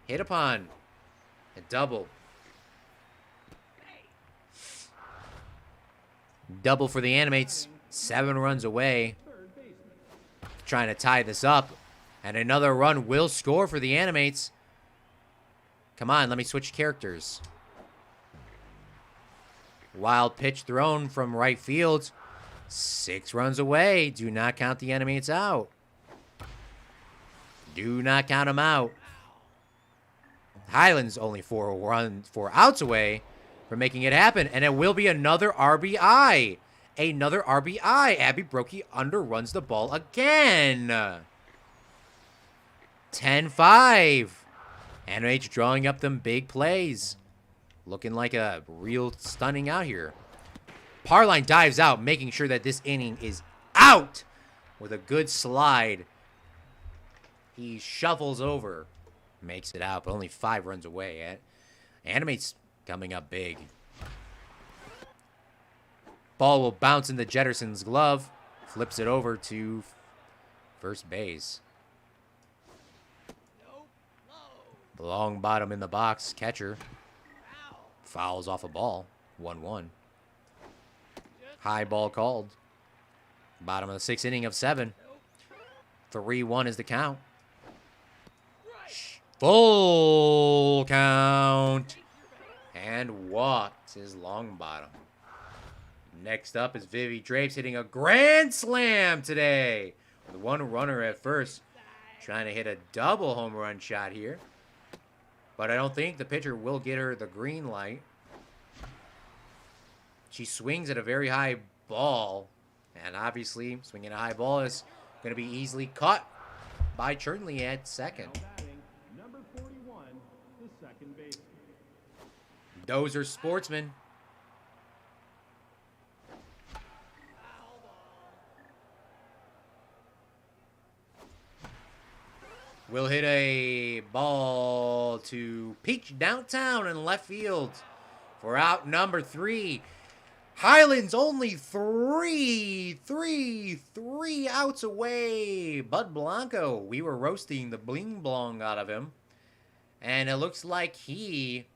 hit upon. A double. Double for the Animates. 7 runs away. Trying to tie this up. And another run will score for the Animates. Come on, let me switch characters. Wild pitch thrown from right field. 6 runs away. Do not count the Animates out. Do not count them out. Highlands only 4 outs away. for making it happen. And it will be another RBI. Another RBI. Abby Brokey underruns the ball again. 10-5. Animates drawing up them big plays. Looking like a real stunning out here. Parline dives out, making sure that this inning is out with a good slide. He shuffles over, makes it out, but only 5 runs away. Animates coming up big. Ball will bounce into Jetterson's glove. Flips it over to first base. Long bottom in the box. Catcher fouls off a ball. 1-1. High ball called. Bottom of the 6th inning of 7. 3-1 is the count. Full count. And walks his long bottom. Next up is Vivi Drapes hitting a grand slam today. With 1 runner at first. Trying to hit a double home run shot here. But I don't think the pitcher will get her the green light. She swings at a very high ball. And obviously, swinging a high ball is going to be easily caught by Chernley at second. Number 41, the second baseman. Dozer Sportsman. Will hit a ball to Peach downtown in left field for out number 3. Highlands only three outs away. Bud Blanco, we were roasting the bling blong out of him. And it looks like he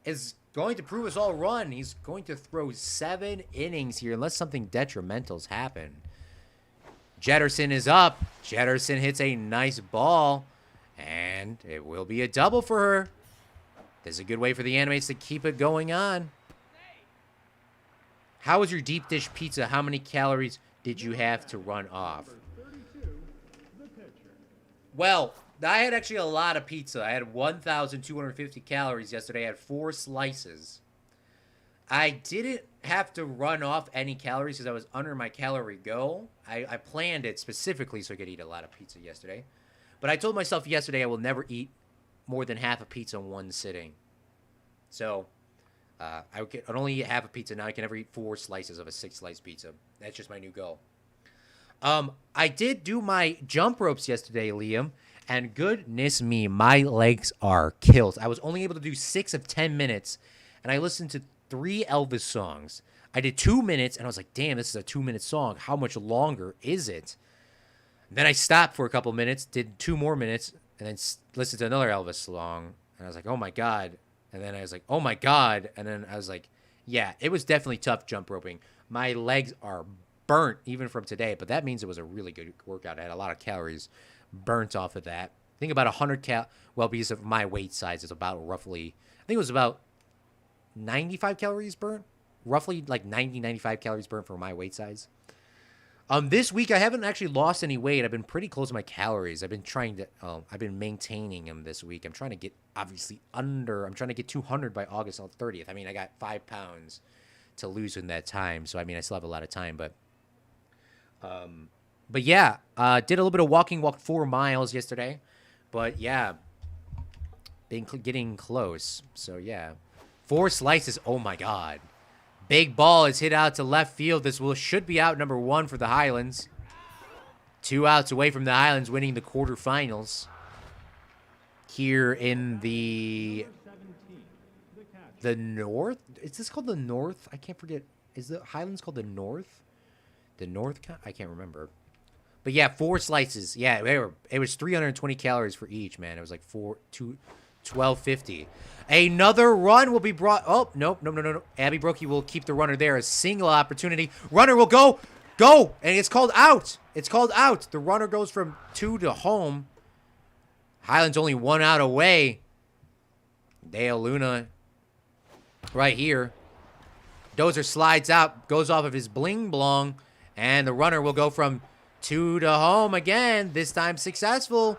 is going to prove us all wrong. He's going to throw 7 innings here unless something detrimental's happen. Jetterson is up. Jetterson hits a nice ball. And it will be a double for her. This is a good way for the Animates to keep it going on. How was your deep dish pizza? How many calories did you have to run off? Well, I had actually a lot of pizza. I had 1,250 calories yesterday. I had 4 slices. I didn't have to run off any calories because I was under my calorie goal. I planned it specifically so I could eat a lot of pizza yesterday. But I told myself yesterday I will never eat more than half a pizza in one sitting. So I could only eat half a pizza. Now I can never eat 4 slices of a 6-slice pizza. That's just my new goal. I did do my jump ropes yesterday, Liam. And goodness me, my legs are killed. I was only able to do 6 of 10 minutes. And I listened to 3 Elvis songs. I did 2 minutes, and I was like, damn, this is a 2-minute song. How much longer is it? And then I stopped for a couple minutes, did 2 more minutes, and then listened to another Elvis song. And I was like, oh, my God. And then I was like, oh, my God. And then I was like, yeah, it was definitely tough jump roping. My legs are burnt even from today, but that means it was a really good workout. I had a lot of calories burnt off of that. I think about 100 well, because of my weight size, it's about roughly, I think it was about 95 calories burnt. Roughly like 95 calories burnt for my weight size. This week, I haven't actually lost any weight. I've been pretty close to my calories. I've been trying to, I've been maintaining them this week. I'm trying to get, obviously, I'm trying to get 200 by August 30th. I mean, I got 5 pounds to lose in that time. So, I mean, I still have a lot of time, but yeah, did a little bit of walking, walked 4 miles yesterday, but yeah, been getting close. So, yeah, 4 slices. Oh, my God. Big ball is hit out to left field. This should be out number 1 for the Highlands. 2 outs away from the Highlands winning the quarterfinals. Here in the North. Is this called the North? I can't forget. Is the Highlands called the North? The North? I can't remember. But yeah, 4 slices. Yeah, it was 320 calories for each, man. It was like 1250. Another run will be brought. Oh, no. Abby Brokey will keep the runner there. A single opportunity. Runner will go. And it's called out. The runner goes from 2 to home. Highlands only 1 out away. Dale Luna right here. Dozer slides out, goes off of his bling blong, and the runner will go from 2 to home again. This time successful.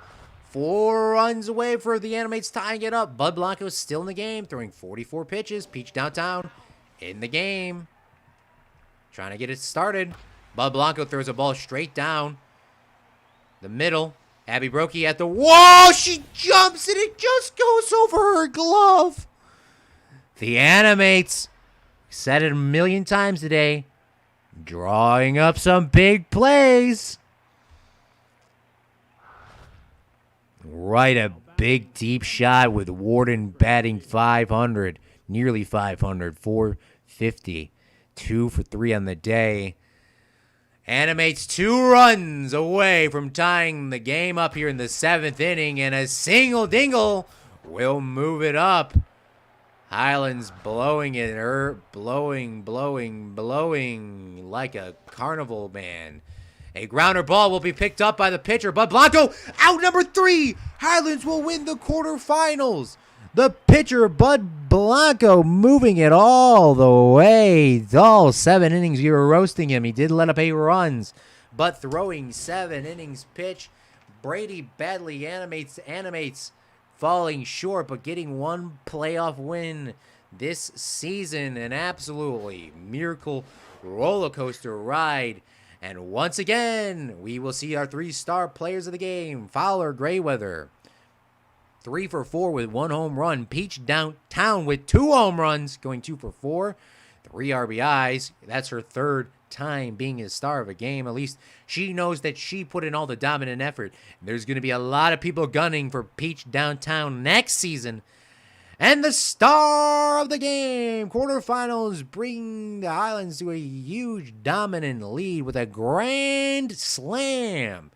4 runs away for the Animates tying it up. Bud Blanco's still in the game, throwing 44 pitches. Peach downtown in the game. Trying to get it started. Bud Blanco throws a ball straight down the middle. Abby Brokey at the wall. She jumps and it just goes over her glove. The Animates, said it a million times today, drawing up some big plays. Right, a big deep shot with Warden batting 500, nearly 500, 450, 2 for 3 on the day. Animates 2 runs away from tying the game up here in the 7th inning, and a single dingle will move it up. Highlands blowing it, blowing like a carnival man. A grounder ball will be picked up by the pitcher, Bud Blanco. Out number 3. Highlands will win the quarterfinals. The pitcher, Bud Blanco, moving it all the way. All 7 innings, you were roasting him. He did let up 8 runs, but throwing 7 innings pitch. Brady badly animates, falling short, but getting 1 playoff win this season. An absolutely miracle roller coaster ride. And once again, we will see our 3-star players of the game. Fowler, Grayweather, 3 for 4 with 1 home run. Peach downtown with 2 home runs, going 2 for 4. 3 RBIs. That's her 3rd time being a star of a game. At least she knows that she put in all the dominant effort. There's going to be a lot of people gunning for Peach downtown next season. And the star of the game, quarterfinals, bring the Highlands to a huge dominant lead with a grand slam.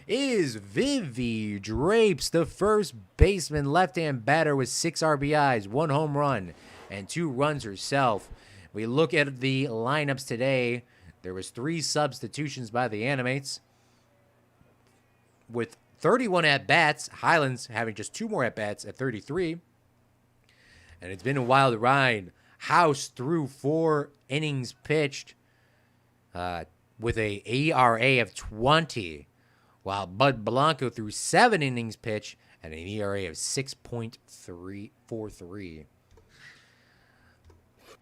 Is Vivi Drapes, the first baseman, left-hand batter with 6 RBIs, 1 home run, and 2 runs herself. We look at the lineups today. There was 3 substitutions by the Animates. With 31 at-bats, Highlands having just 2 more at-bats at 33. And it's been a wild ride. House threw 4 innings pitched with a ERA of 20, while Bud Blanco threw 7 innings pitched and an ERA of 6.343.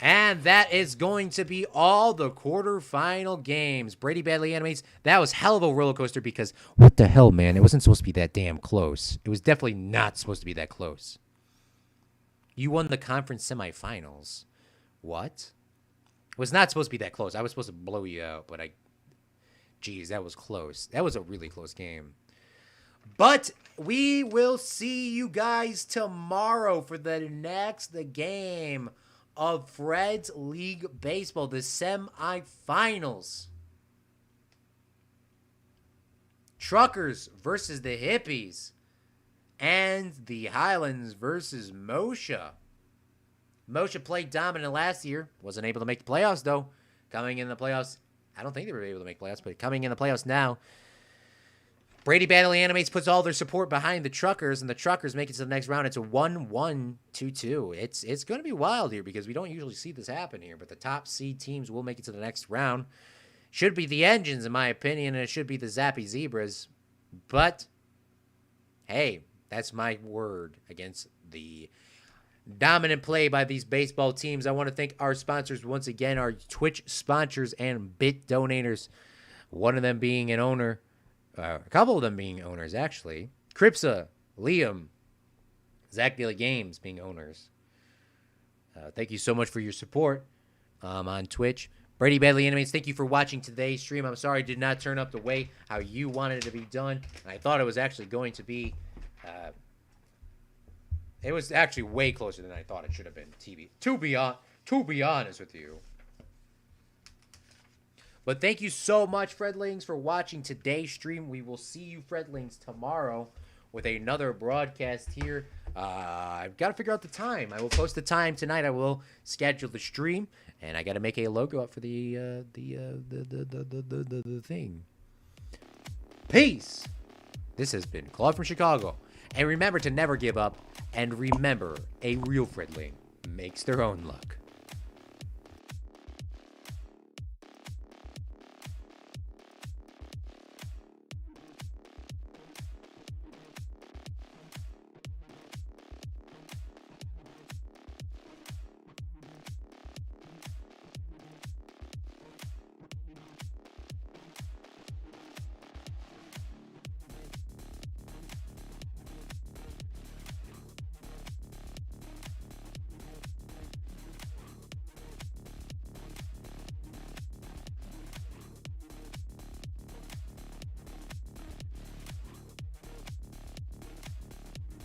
And that is going to be all the quarterfinal games. Brady badly animates. That was hell of a roller coaster because what the hell, man? It wasn't supposed to be that damn close. It was definitely not supposed to be that close. You won the conference semifinals. What? It was not supposed to be that close. I was supposed to blow you out, but geez, that was close. That was a really close game. But we will see you guys tomorrow for the next game of Fred's League Baseball, the semifinals. Truckers versus the Hippies. And the Highlands versus Moshe. Moshe played dominant last year. Wasn't able to make the playoffs, though. Coming in the playoffs. I don't think they were able to make playoffs, but coming in the playoffs now. Brady badly animates, puts all their support behind the Truckers, and the Truckers make it to the next round. It's a 1-1-2-2. It's going to be wild here because we don't usually see this happen here, but the top seed teams will make it to the next round. Should be the Engines, in my opinion, and it should be the Zappy Zebras. But, hey, that's my word against the dominant play by these baseball teams. I want to thank our sponsors once again, our Twitch sponsors and bit donators. One of them being an owner, a couple of them being owners, actually. Cripsa, Liam, Zach Daily Games being owners. Thank you so much for your support on Twitch. Brady Badly Animates, thank you for watching today's stream. I'm sorry it did not turn up the way how you wanted it to be done. And I thought it was actually going to be... it was actually way closer than I thought it should have been. To be honest with you. But thank you so much, Fredlings, for watching today's stream. We will see you, Fredlings, tomorrow with another broadcast here. I've got to figure out the time. I will post the time tonight. I will schedule the stream, and I got to make a logo up for the thing. Peace. This has been Claude from Chicago. And remember to never give up. And remember, a real Fredling makes their own luck.